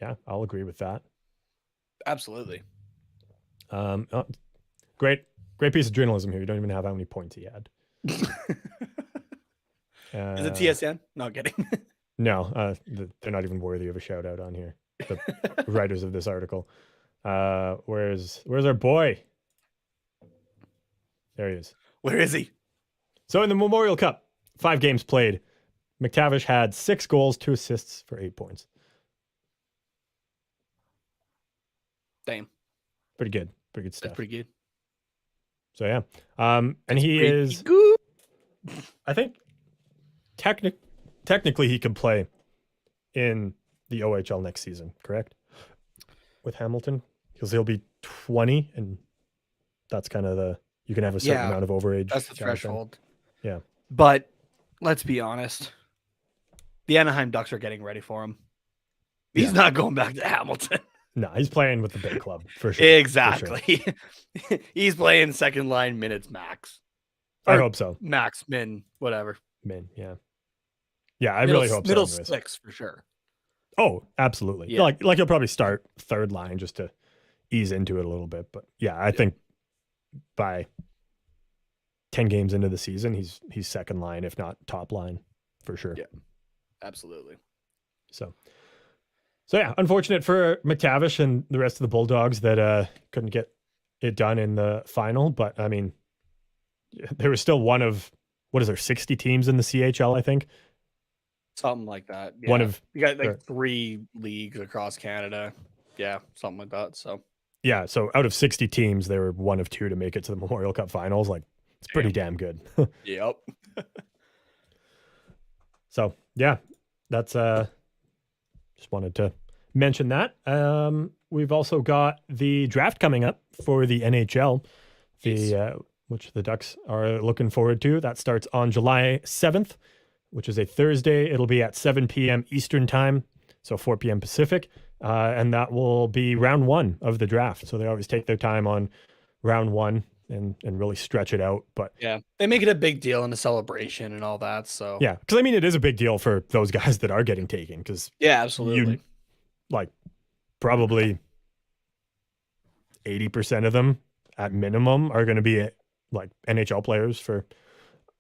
yeah, I'll agree with that. Absolutely. Great piece of journalism here. You don't even have how many points he had. Is it TSN? Not kidding. No, they're not even worthy of a shout out on here. The writers of this article. Where's our boy? There he is. Where is he? So in the Memorial Cup, 5 games played, McTavish had 6 goals, 2 assists for 8 points. Damn. Pretty good stuff. That's pretty good. So yeah, and he is. Good. I think technically he can play in the OHL next season, correct? With Hamilton, because he'll be 20, and that's kind of you can have a certain amount of overage. That's the kind of thing. threshold. Yeah. But let's be honest. The Anaheim Ducks are getting ready for him. He's not going back to Hamilton. No, he's playing with the big club for sure. Exactly. For sure. He's playing second line minutes max. I Or hope so. Max, min, whatever. Man, yeah. Yeah, I really hope so. Middle anyways. 6 for sure. Oh, absolutely. Yeah. Like he'll probably start third line just to ease into it a little bit. But yeah, I think by 10 games into the season, he's second line, if not top line, for sure. Yeah. Absolutely. So yeah, unfortunate for McTavish and the rest of the Bulldogs that couldn't get it done in the final. But I mean, they were still one of, what is there, 60 teams in the CHL, I think. Something like that. Yeah. One of, you got like 3 leagues across Canada. Yeah, something like that. So yeah, so out of 60 teams, they were one of 2 to make it to the Memorial Cup finals. Like, it's pretty damn good. yep. So yeah, that's just wanted to mention that. We've also got the draft coming up for the NHL, which the Ducks are looking forward to. That starts on July 7th, which is a Thursday. It'll be at 7 p.m. Eastern time, so 4 p.m. Pacific, and that will be round 1 of the draft. So they always take their time on round 1 and really stretch it out. But yeah, they make it a big deal in the celebration and all that. So yeah, because I mean, it is a big deal for those guys that are getting taken, because yeah, absolutely. Like probably 80% of them at minimum are going to be like NHL players for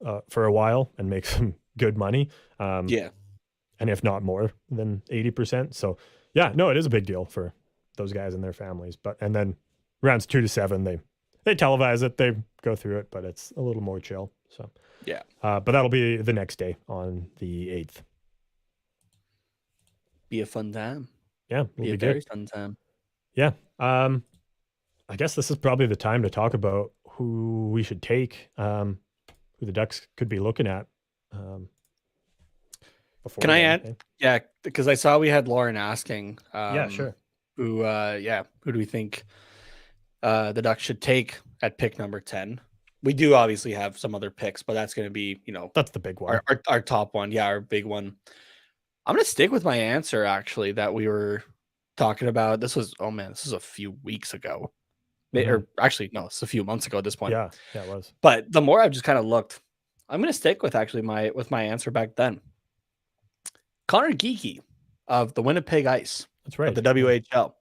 a while and make some good money. Yeah. And if not more than 80%. So yeah, no, it is a big deal for those guys and their families. And then rounds 2 to 7, they televise it, they go through it, but it's a little more chill. So yeah. But that'll be the next day on the 8th. Be a fun time. Yeah, be a very fun time. Yeah. I guess this is probably the time to talk about who we should take, who the Ducks could be looking at. Can I add? Yeah, because I saw we had Lauren asking. Yeah, sure. Who do we think the Ducks should take at pick number 10? We do obviously have some other picks, but that's going to be, that's the big one. Our top one. Yeah, our big one. I'm going to stick with my answer, actually, that we were talking about. This was a few weeks ago. Or actually, no, it's a few months ago at this point. Yeah, it was. But the more I've just kind of looked, I'm going to stick with actually my answer back then. Connor Geekie of the Winnipeg Ice. That's right. Of the WHL.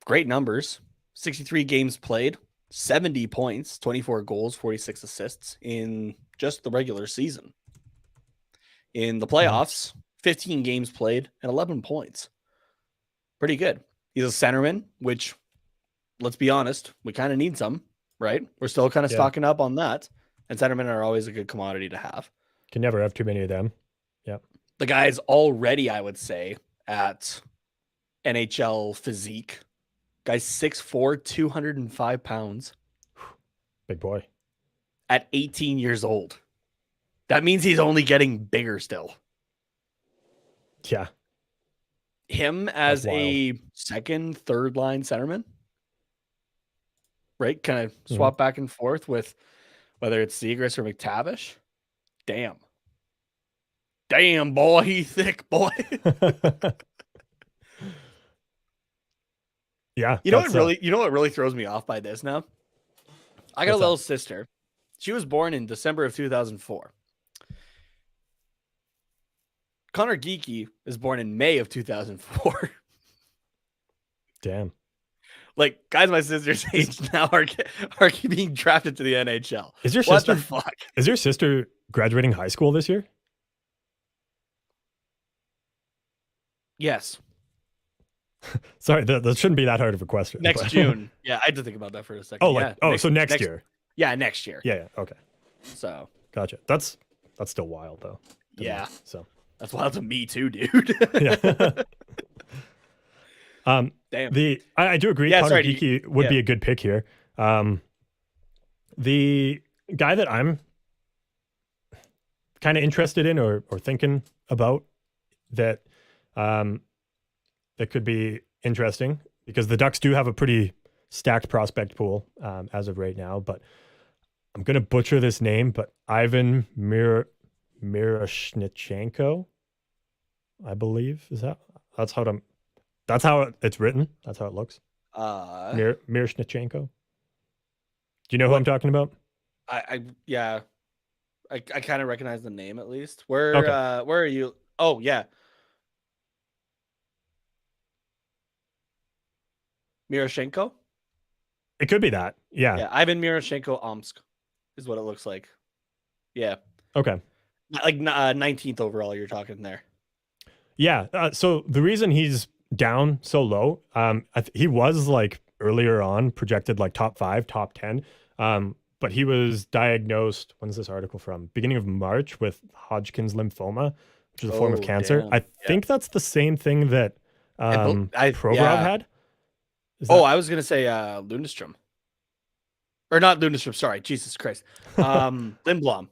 Great numbers. 63 games played, 70 points, 24 goals, 46 assists in just the regular season. In the playoffs, 15 games played and 11 points. Pretty good. He's a centerman, which, let's be honest, we kind of need some, right? We're still kind of stocking up on that. And centermen are always a good commodity to have. Can never have too many of them. Yep. The guy's already, I would say, at NHL physique. Guy's 6'4", 205 pounds. Big boy. At 18 years old. That means he's only getting bigger still. Yeah. Him as a second, third line centerman. Right? Kind of swap back and forth with whether it's Zegras or McTavish. Damn. Damn, boy, he thick, boy. Yeah. You know what really throws me off by this now? I got a little sister. She was born in December of 2004. Connor Geekie is born in May of 2004. Damn. Like, guys my sister's age now are being drafted to the NHL. Is your what sister the fuck? Is your sister graduating high school this year? Yes. Sorry, that shouldn't be that hard of a question. Next June. Yeah, I had to think about that for a second. So next year. Yeah, next year. Yeah, okay. So gotcha. That's still wild though. Yeah. So that's wild to me too, dude. Yeah. Damn. I do agree. Connor Geekie would be a good pick here. The guy that I'm kind of interested in or thinking about that that could be interesting, because the Ducks do have a pretty stacked prospect pool as of right now, but I'm going to butcher this name, but Ivan Miroshnichenko, I believe, that's how it's written. That's how it looks. Miroshnichenko. Do you know who I'm talking about? I kind of recognize the name at least. Where are you? Oh yeah. Miroshenko? It could be that. Yeah. Yeah, Ivan Miroshenko Omsk is what it looks like. Yeah. Okay. Like 19th overall you're talking there. Yeah. So the reason he's down so low, he was like earlier on projected like top 5, top 10. But but he was diagnosed. When's this article from? Beginning of March with Hodgkin's lymphoma, which is a form of cancer. Damn. I think that's the same thing that Provorov had. I was gonna say Lundstrom, or not Lundstrom. Sorry, Jesus Christ, Lindblom.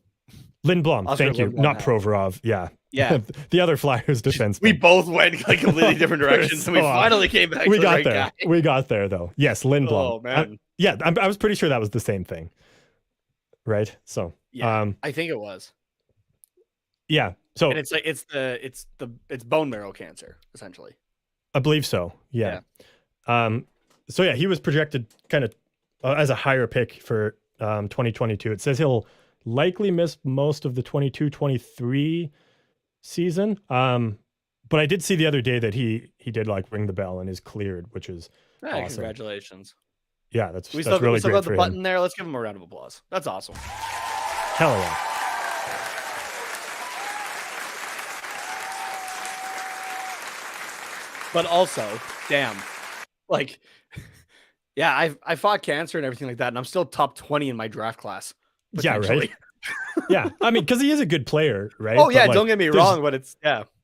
Lindblom, thank you, not Provorov. Yeah. The other Flyers defense. We both went like completely different directions, and we finally came back. We to got the right there. guy. We got there though. Yes, Lindblom. Oh man. I was pretty sure that was the same thing. Right. So. I think it was. Yeah. So and it's like it's bone marrow cancer essentially. I believe so. Yeah. So yeah, he was projected kind of as a higher pick for 2022. It says he'll likely miss most of the 22-23 season. But I did see the other day that he did like ring the bell and is cleared, which is awesome. Congratulations. Yeah, that's we really still great got for the him. button there. Let's give him a round of applause. That's awesome. Hell yeah. But also, damn, like, yeah, I fought cancer and everything like that, and I'm still top 20 in my draft class. Yeah, right. Yeah, I mean, because he is a good player, right? Oh yeah, don't get me wrong, but it's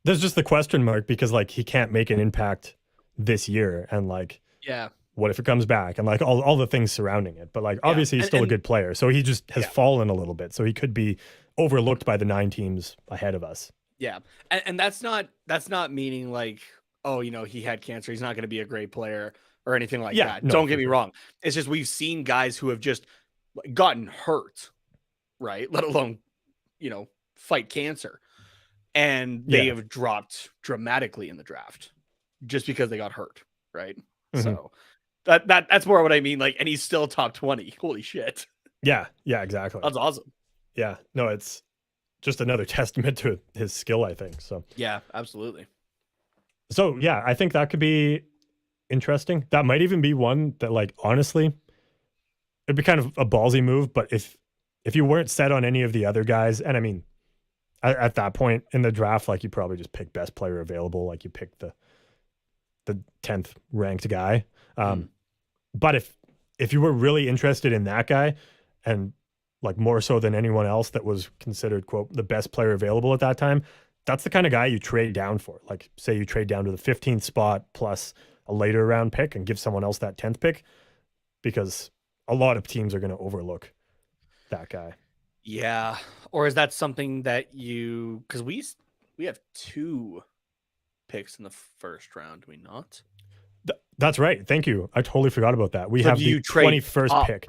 There's just the question mark because like he can't make an impact this year, and like what if it comes back, and like all the things surrounding it. But like obviously he's still a good player, so he just has fallen a little bit, so he could be overlooked by the 9 teams ahead of us. Yeah, and that's not meaning like, oh, he had cancer, he's not going to be a great player or anything like that. No, don't get me wrong. It's just we've seen guys who have just gotten hurt, right? Let alone, fight cancer. And they have dropped dramatically in the draft just because they got hurt, right? Mm-hmm. So that's more what I mean. Like, and he's still top 20. Holy shit. Yeah, exactly. That's awesome. Yeah. No, it's just another testament to his skill, I think. So yeah, absolutely. So yeah, I think that could be interesting. That might even be one that, like, honestly, it'd be kind of a ballsy move. But if you weren't set on any of the other guys, and I mean, at that point in the draft, like, you probably just pick best player available. Like, you pick the 10th ranked guy. But if you were really interested in that guy, and like more so than anyone else that was considered, quote, the best player available at that time, that's the kind of guy you trade down for. Like, say you trade down to the 15th spot plus a later round pick and give someone else that 10th pick, because a lot of teams are going to overlook that guy. Yeah. Or is that something that because we have 2 picks in the first round, do we not? That's right. Thank you. I totally forgot about that. We have the 21st pick.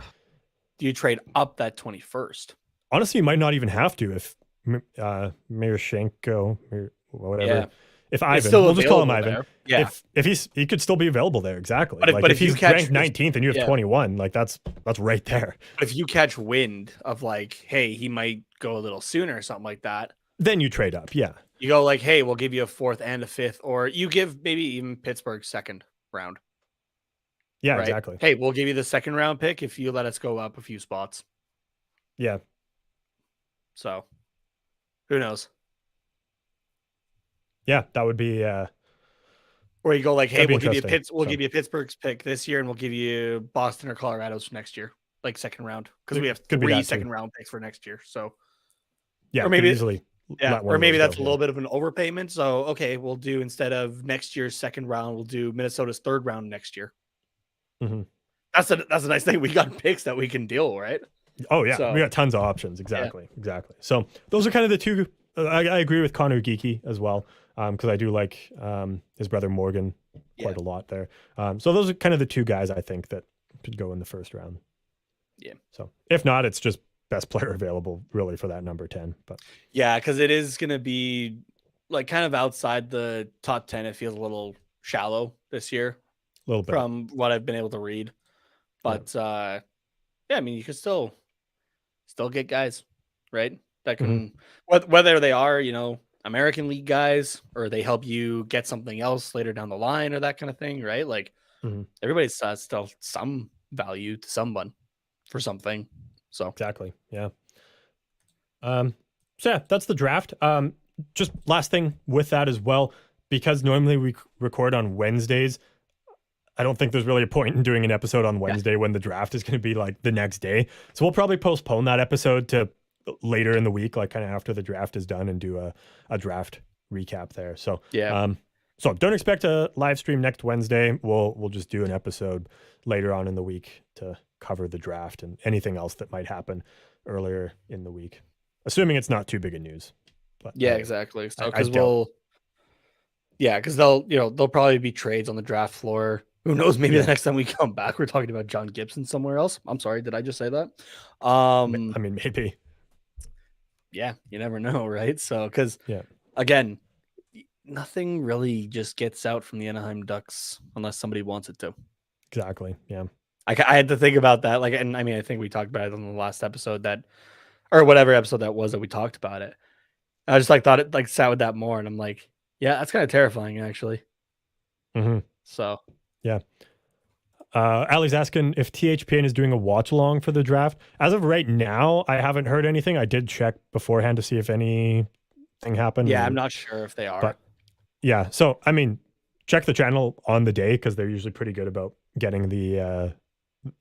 Do you trade up that 21st? Honestly, you might not even have to if Miroshchenko, whatever. Yeah. If Ivan, we'll just call him Ivan. There. Yeah. If he could still be available there, exactly. But if he's ranked 19th and you have 21, like that's right there. But if you catch wind of like, hey, he might go a little sooner or something like that, then you trade up. Yeah. You go like, hey, we'll give you a 4th and a 5th, or you give maybe even Pittsburgh 2nd round. Yeah, right? exactly. Hey, we'll give you the 2nd round pick if you let us go up a few spots. Yeah. So, who knows? Yeah, that would be. Or you go like, hey, we'll give you Pittsburgh's pick this year, and we'll give you Boston or Colorado's next year, like 2nd round, because we have 3 2nd round picks for next year. So, yeah, or maybe easily. Yeah, or maybe that's a little bit of an overpayment. So, okay, we'll do, instead of next year's 2nd round, we'll do Minnesota's 3rd round next year. Mm-hmm. That's a nice thing. We got picks that we can deal, right? Oh yeah, we got tons of options. Exactly. So those are kind of the 2. I agree with Connor Geeky as well, because I do like his brother Morgan quite a lot there. So those are kind of the 2 guys I think that could go in the 1st round. Yeah. So if not, it's just best player available really for that number 10. But yeah, because it is going to be like kind of outside the top 10. It feels a little shallow this year, a little bit from what I've been able to read. But yeah, I mean, you could still get guys, right? That can, whether they are, American League guys, or they help you get something else later down the line, or that kind of thing, right? Like everybody's still some value to someone for something. So exactly. Yeah. So yeah, that's the draft. Just last thing with that as well, because normally we record on Wednesdays, I don't think there's really a point in doing an episode on Wednesday when the draft is going to be like the next day. So we'll probably postpone that episode to later in the week, like kind of after the draft is done, and do a draft recap there. So so don't expect a live stream next Wednesday. We'll just do an episode later on in the week to cover the draft and anything else that might happen earlier in the week, assuming it's not too big a news. But Yeah, exactly. So I because don't. there'll probably be trades on the draft floor. Who knows? Maybe Yeah. the next time we come back, we're talking about John Gibson somewhere else. I'm sorry, did I just say that? I mean, maybe. Yeah, you never know, right? So, because Yeah. again, nothing really just gets out from the Anaheim Ducks unless somebody wants it to. Exactly. Yeah. I had to think about that. Like, and I mean, I think we talked about it on the last episode or whatever episode that was that we talked about it. I just thought it sat with that more, and I'm like, yeah, that's kind of terrifying, actually. Mm-hmm. So. Yeah. Ali's asking if THPN is doing a watch along for the draft. As of right now, I haven't heard anything. I did check beforehand to see if anything happened. Yeah, I'm not sure if they are. But yeah, so I mean, check the channel on the day because they're usually pretty good about getting the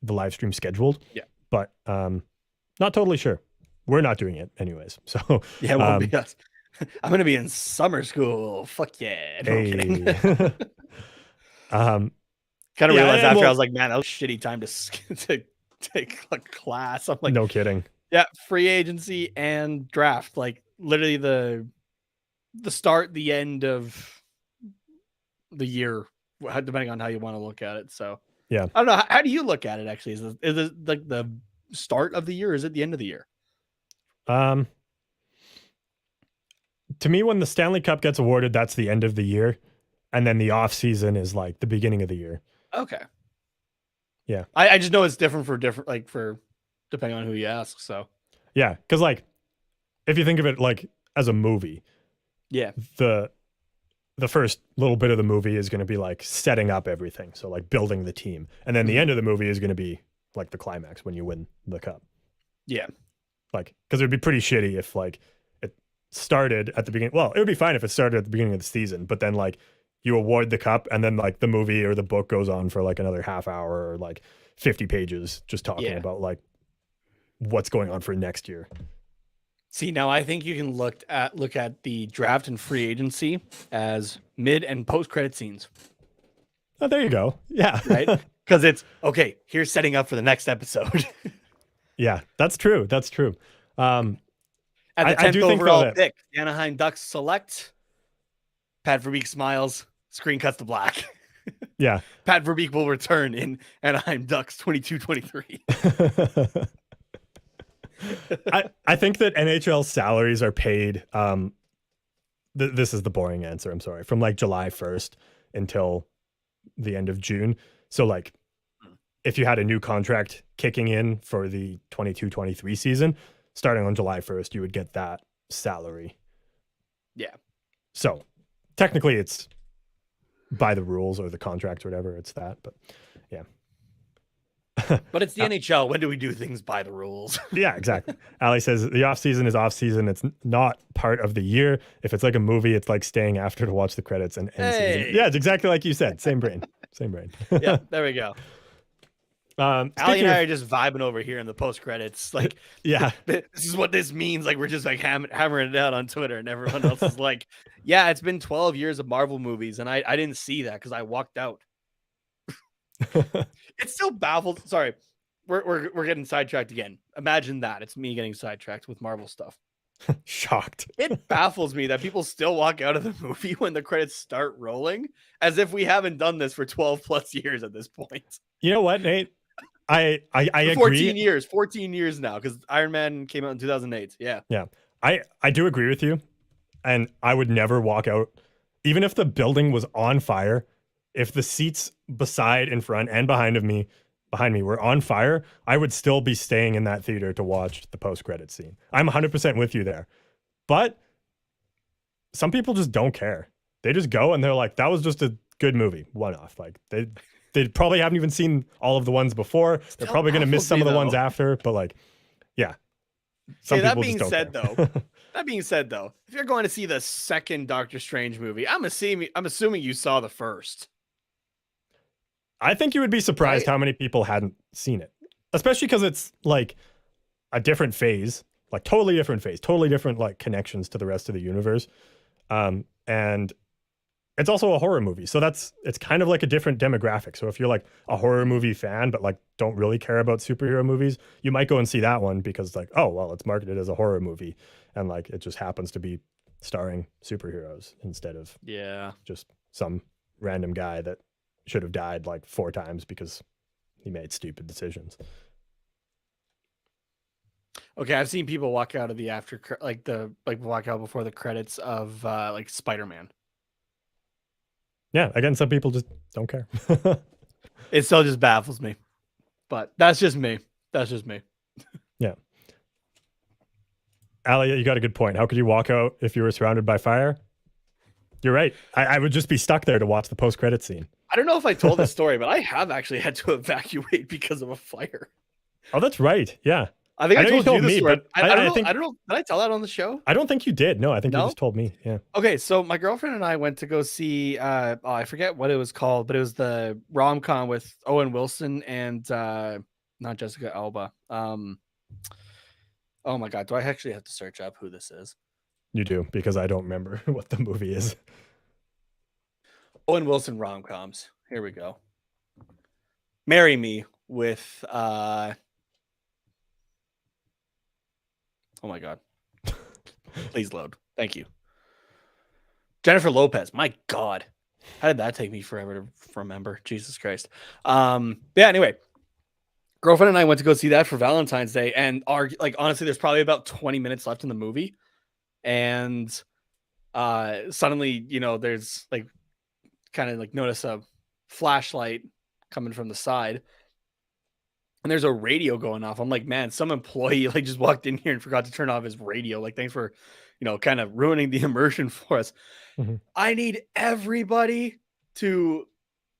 live stream scheduled. Yeah. But not totally sure. We're not doing it anyways. So yeah, it won't be us. I'm gonna be in summer school. Fuck yeah. No, I'm kidding. Kind of realized after I was like, man, that was a shitty time to take a class. I'm like, no kidding. Yeah, free agency and draft, like literally the start, the end of the year, depending on how you want to look at it. So yeah, I don't know. How do you look at it? Actually, is it like the start of the year? Or is it the end of the year? To me, when the Stanley Cup gets awarded, that's the end of the year, and then the off season is like the beginning of the year. Okay. Yeah. I just know it's different for depending on who you ask. So yeah, because like if you think of it like as a movie, yeah, the first little bit of the movie is going to be like setting up everything, so like building the team, and then the end of the movie is going to be like the climax when you win the cup. Yeah, like because it would be pretty shitty if like it started at the beginning. Well, it would be fine if it started at the beginning of the season, but then like you award the cup and then like the movie or the book goes on for like another half hour or like 50 pages just talking about like what's going on for next year. See, now I think you can look at the draft and free agency as mid and post credit scenes. Oh, there you go. Yeah. Right? Because it's okay, here's setting up for the next episode. Yeah, that's true. That's true. At the 10th overall pick, the Anaheim Ducks select Pat Verbeek smiles, screen cuts to black. Yeah. Pat Verbeek will return in Anaheim Ducks 22-23. I think that NHL salaries are paid. This is the boring answer. I'm sorry. From like July 1st until the end of June. So like if you had a new contract kicking in for the 22-23 season, starting on July 1st, you would get that salary. Yeah. So technically it's by the rules or the contract or whatever. It's that, but yeah. But it's the NHL. When do we do things by the rules? Yeah, exactly. Ali says the off season is off season. It's not part of the year. If it's like a movie, it's like staying after to watch the credits and end season. Yeah, it's exactly like you said. Same brain. Same brain. Yeah, there we go. Ali and I are just vibing over here in the post credits. Like, yeah, this is what this means. Like, we're just like hammering it out on Twitter, and everyone else is like, yeah, it's been 12 years of Marvel movies, and I didn't see that because I walked out. It's still baffled. Sorry, we're getting sidetracked again. Imagine that. It's me getting sidetracked with Marvel stuff. Shocked. It baffles me that people still walk out of the movie when the credits start rolling, as if we haven't done this for 12 plus years at this point. You know what, Nate? I agree. 14 years now, because Iron Man came out in 2008. Yeah. Yeah. I do agree with you. And I would never walk out, even if the building was on fire, if the seats beside, in front, and behind me were on fire, I would still be staying in that theater to watch the post-credit scene. I'm 100% with you there. But some people just don't care. They just go and they're like, that was just a good movie, one-off. Like they probably haven't even seen all of the ones before. They're probably going to miss some of the ones after, but like, yeah. That being said, though, if you're going to see the second Doctor Strange movie, I'm assuming you saw the first. I think you would be surprised how many people hadn't seen it, especially because it's like a different phase, like totally different phase, totally different like connections to the rest of the universe. And it's also a horror movie. So it's kind of like a different demographic. So if you're like a horror movie fan, but like don't really care about superhero movies, you might go and see that one because like, oh, well, it's marketed as a horror movie. And like, it just happens to be starring superheroes instead of just some random guy that should have died like 4 times because he made stupid decisions. Okay, I've seen people walk out of the walk out before the credits of like Spider-Man. Yeah, again, some people just don't care. It still just baffles me, but that's just me. Yeah. Ali, you got a good point. How could you walk out if you were surrounded by fire? You're right. I would just be stuck there to watch the post-credit scene. I don't know if I told this story, but I have actually had to evacuate because of a fire. Oh, that's right. Yeah. I think I told you the story. But I don't know. Did I tell that on the show? I don't think you did. No, I think you just told me. Yeah. Okay, so my girlfriend and I went to go see I forget what it was called, but it was the rom-com with Owen Wilson and not Jessica Alba. Oh my God, do I actually have to search up who this is? You do, because I don't remember what the movie is. Owen Wilson rom-coms. Here we go. Marry Me with oh my God. Please load. Thank you. Jennifer Lopez. My God. How did that take me forever to remember? Jesus Christ. Yeah, anyway. Girlfriend and I went to go see that for Valentine's Day, and honestly, there's probably about 20 minutes left in the movie. And suddenly, there's like kind of like notice a flashlight coming from the side. And there's a radio going off. I'm like, man, some employee like just walked in here and forgot to turn off his radio. Like, thanks for, kind of ruining the immersion for us. Mm-hmm. I need everybody to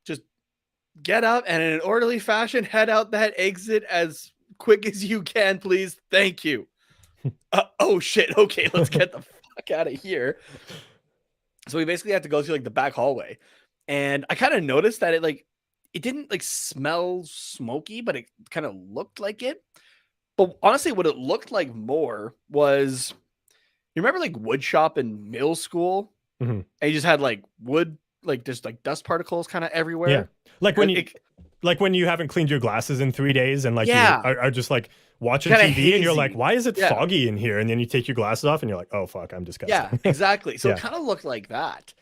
just get up and in an orderly fashion, head out that exit as quick as you can, please. Thank you. Oh shit. Okay. Let's get the fuck out of here. So we basically had to go through like the back hallway, and I kind of noticed that it didn't like smell smoky, but it kind of looked like it. But honestly, what it looked like more was, you remember like wood shop in middle school? Mm-hmm. And you just had like wood, like just like dust particles kind of everywhere. Yeah. Like when you haven't cleaned your glasses in 3 days and like you are just like watching TV hazy. And you're like, why is it foggy in here? And then you take your glasses off and you're like, oh fuck, I'm disgusting. Yeah, exactly. So it kind of looked like that.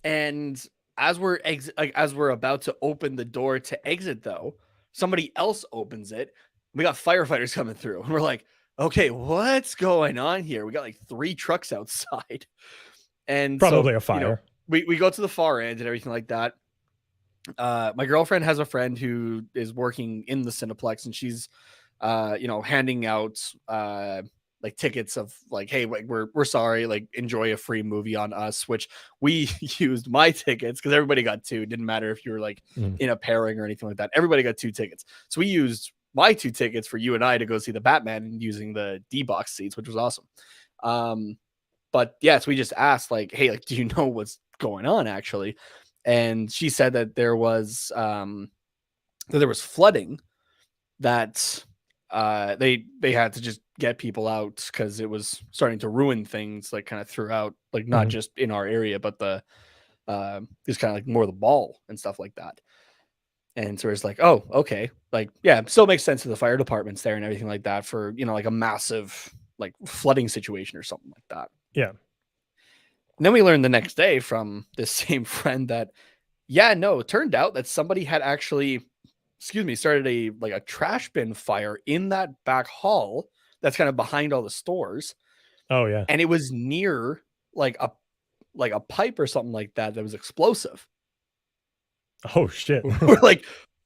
And as we're about to open the door to exit, though, somebody else opens it. We got firefighters coming through, and we're like, okay, what's going on here? We got like 3 trucks outside, and probably a fire. We go to the far end and everything like that. My girlfriend has a friend who is working in the Cineplex, and she's handing out like tickets of like, hey, we're sorry, like enjoy a free movie on us, which we used my tickets because everybody got 2. It didn't matter if you were like in a pairing or anything like that. Everybody got 2 tickets. So we used my 2 tickets for you and I to go see the Batman using the D-box seats, which was awesome. But yes, we just asked like, hey, like, do you know what's going on actually? And she said that there was flooding, that they had to just get people out because it was starting to ruin things like kind of throughout, like not just in our area, but the just kind of like more the ball and stuff like that. And so it's like, oh, okay, like yeah, it still makes sense to the fire departments there and everything like that for like a massive like flooding situation or something like that. Yeah. And then we learned the next day from this same friend that, it turned out that somebody had actually, started a trash bin fire in that back hall that's kind of behind all the stores. Oh yeah. And it was near like a pipe or something like that was explosive. Oh shit. We're like,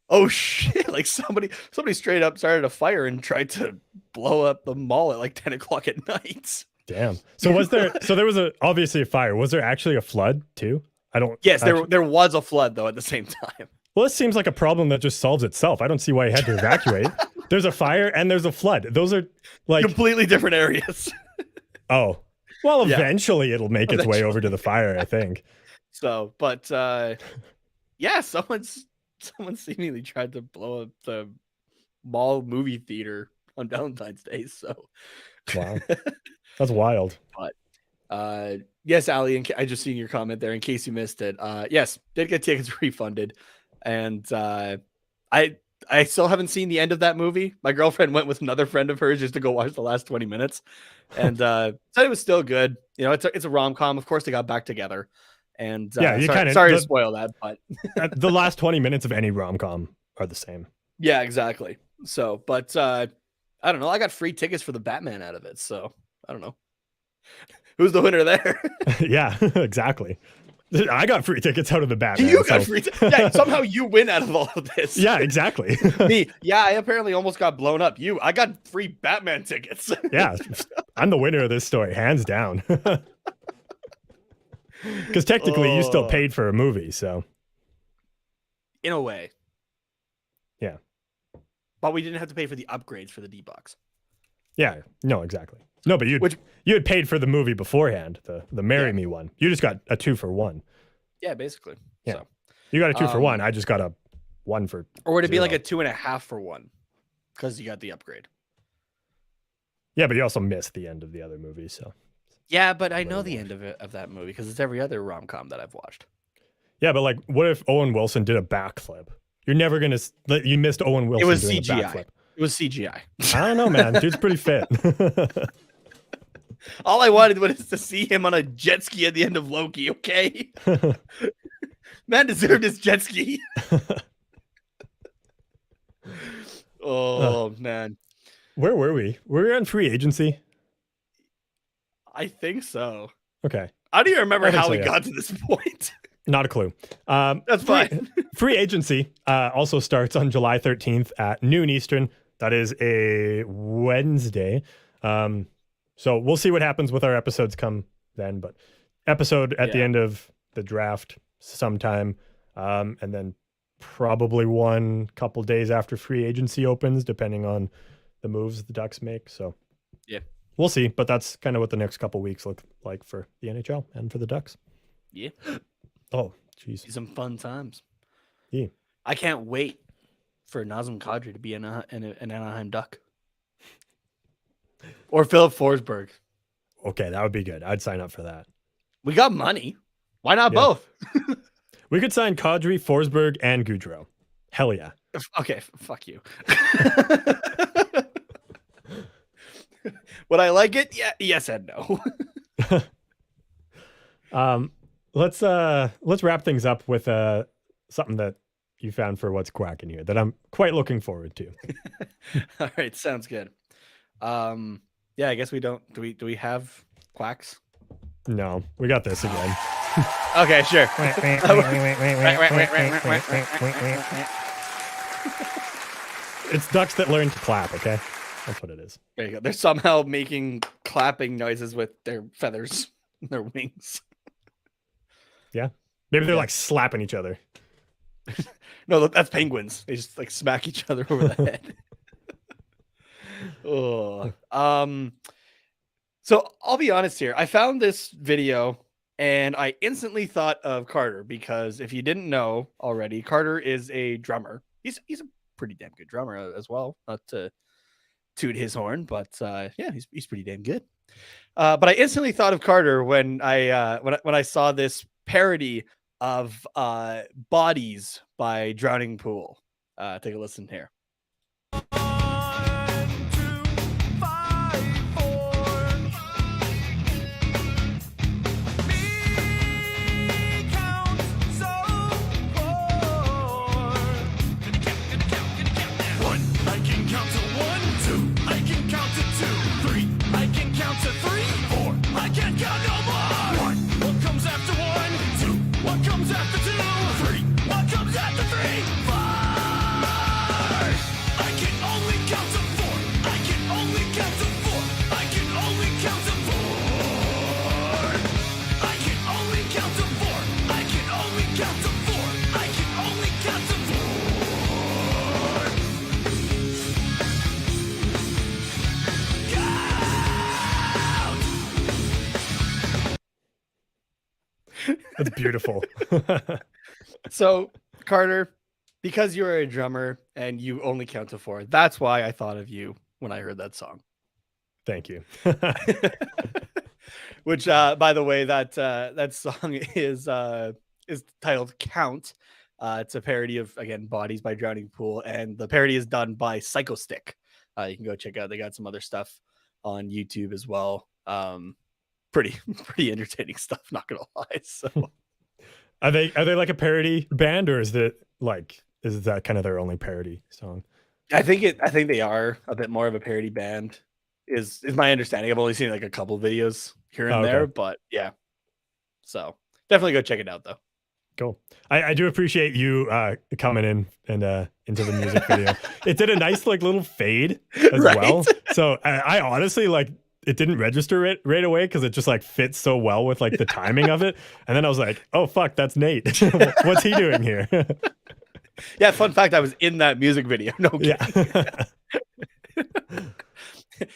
oh shit. Like somebody straight up started a fire and tried to blow up the mall at like 10 o'clock at night. Damn. So there was obviously a fire. Was there actually a flood too? Yes, there was a flood though at the same time. Well, this seems like a problem that just solves itself. I don't see why you had to evacuate. There's a fire and there's a flood. Those are like completely different areas. Oh, well, eventually it'll make its way over to the fire, I think. So, but someone's someone seemingly tried to blow up the mall movie theater on Valentine's Day. So, Wow. That's wild. but yes, Ali, I just seen your comment there. In case you missed it, yes, did get tickets refunded, and I still haven't seen the end of that movie. My girlfriend went with another friend of hers just to go watch the last 20 minutes, and said it was still good. You know, it's a rom-com. Of course, they got back together. And Yeah, you sorry to spoil that, but the last 20 minutes of any rom-com are the same. yeah, exactly. So, but I don't know. I got free tickets for the Batman out of it, so I don't know who's the winner there. Yeah, exactly. I got free tickets out of the Batman. You got free yeah, somehow you win out of all of this. Yeah, exactly. Me, yeah, I apparently almost got blown up. I got free Batman tickets. Yeah, I'm the winner of this story, hands down. Because technically, you still paid for a movie, so in a way. Yeah, but we didn't have to pay for the upgrades for the D-Box. Yeah, no, exactly. No, but you had paid for the movie beforehand, the Marry Me one. You just got a 2-for-1. Yeah, basically. Yeah, so, you got a 2-for-1. I just got a 1 for. Or would it be 0. like a 2.5 for 1? Because you got the upgrade. Yeah, but you also missed the end of the other movie, so. Yeah, but I know the end of that movie because it's every other rom-com that I've watched. Yeah, but like, what if Owen Wilson did a backflip? You're never gonna. You missed Owen Wilson. It was doing CGI. A backflip. It was CGI. I don't know, man. Dude's pretty fit. All I wanted was to see him on a jet ski at the end of Loki. Okay, man deserved his jet ski. Oh man, where were we? Were we on free agency? I think so. Okay. I don't even remember how so, we yeah. got to this point. Not a clue. That's fine. Free agency also starts on July 13th at noon Eastern. That is a Wednesday. So we'll see what happens with our episodes come then. But episode at the end of the draft sometime. And then probably one couple days after free agency opens, depending on the moves the Ducks make. So yeah, we'll see. But that's kind of what the next couple weeks look like for the NHL and for the Ducks. Yeah. Oh, jeez. Some fun times. Yeah. I can't wait for Nazem Kadri to be an Anaheim Duck. Or Philip Forsberg. Okay, that would be good. I'd sign up for that. We got money. Why not both? We could sign Kadri, Forsberg, and Gaudreau. Hell yeah. Okay, fuck you. Would I like it? Yeah, yes and no. Let's wrap things up with something that you found for what's quacking here that I'm quite looking forward to. All right, sounds good. Yeah, I guess we don't. Do we have quacks? No, we got this again. Okay, sure. It's ducks that learn to clap. Okay, that's what it is. There you go. They're somehow making clapping noises with their feathers, their wings. Yeah, maybe they're like slapping each other. No, that's penguins. They just like smack each other over the head. Oh, so I'll be honest here. I found this video and I instantly thought of Carter because if you didn't know already, Carter is a drummer. He's a pretty damn good drummer as well. Not to toot his horn, but yeah, he's pretty damn good. But I instantly thought of Carter when I saw this parody of Bodies by Drowning Pool. Take a listen here. That's beautiful. So, Carter, because you're a drummer and you only count to 4. That's why I thought of you when I heard that song. Thank you. Which, by the way, that song is titled "Count." It's a parody of, again, "Bodies" by Drowning Pool, and the parody is done by Psycho Stick. You can go check out. They got some other stuff on YouTube as well. Pretty entertaining stuff. Not gonna lie. So, are they like a parody band, or is that kind of their only parody song? I think they are a bit more of a parody band. Is my understanding. I've only seen like a couple videos here and there, but yeah. So definitely go check it out though. Cool. I do appreciate you coming in and into the music video. It did a nice like little fade as well. So I honestly like it didn't register it right away because it just like fits so well with like the timing of it. And then I was like, oh fuck, that's Nate. What's he doing here? Yeah, fun fact, I was in that music video. No kidding. Yeah.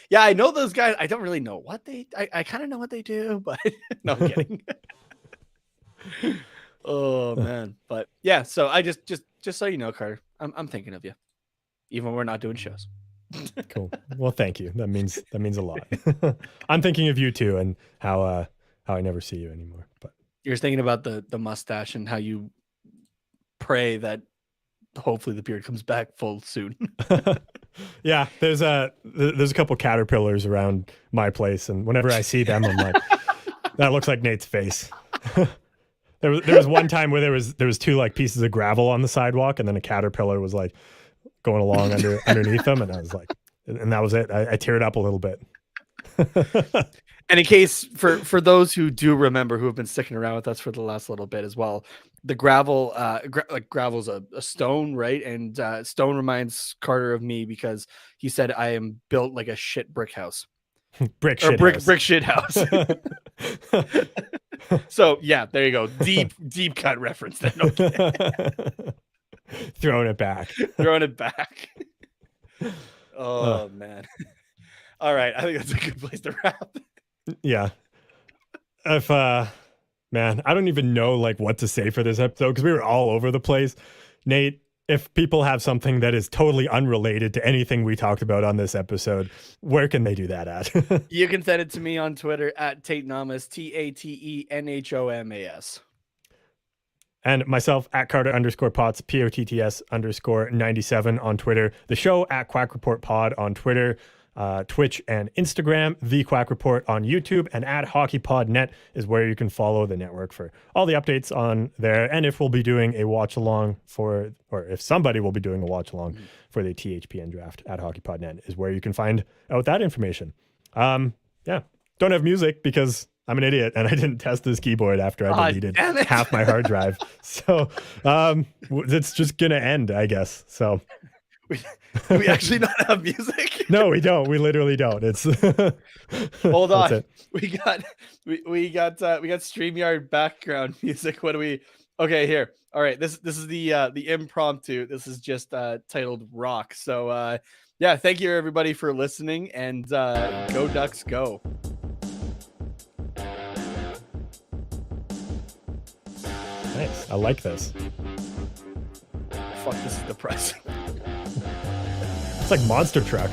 Yeah, I know those guys. I don't really know what I kind of know what they do, but no, I'm kidding. Oh man. But yeah, so I just so you know, Carter, I'm thinking of you. Even when we're not doing shows. Cool. Well, thank you. That means a lot. I'm thinking of you too, and how I never see you anymore. But you're thinking about the mustache and how you pray that hopefully the beard comes back full soon. Yeah, there's a couple caterpillars around my place, and whenever I see them, I'm like, that looks like Nate's face. There was one time where there was 2 like pieces of gravel on the sidewalk, and then a caterpillar was like going along underneath them, and I was like, and that was it. I teared up a little bit. And in case for those who do remember, who have been sticking around with us for the last little bit as well, the gravel, gravel's a stone, right? And stone reminds Carter of me because he said I am built like a shit brick house. brick shit house. So yeah, there you go. Deep cut reference there. No kidding. Throwing it back. Oh man. All right, I think that's a good place to wrap. Yeah. If man, I don't even know like what to say for this episode because we were all over the place. Nate, if people have something that is totally unrelated to anything we talked about on this episode, where can they do that at? You can send it to me on Twitter at Tatenamas, TATENHOMAS. And myself at Carter_Potts, POTTS_97 on Twitter. The show at Quack Report Pod on Twitter, Twitch and Instagram, The Quack Report on YouTube, and at HockeyPodNet is where you can follow the network for all the updates on there. And if we'll be doing a watch along or if somebody will be doing a watch along for the THPN draft at HockeyPodNet is where you can find out that information. Yeah, don't have music because I'm an idiot and I didn't test this keyboard after I deleted half my hard drive. So it's just gonna end, I guess. So we actually not have music. No, we don't. We literally don't. It's hold on. We got StreamYard background music. What do we? Okay, here. All right. This is the impromptu. This is just titled Rock. So yeah, thank you everybody for listening, and go Ducks go. Nice. I like this. Fuck, this is depressing. It's like Monster Truck.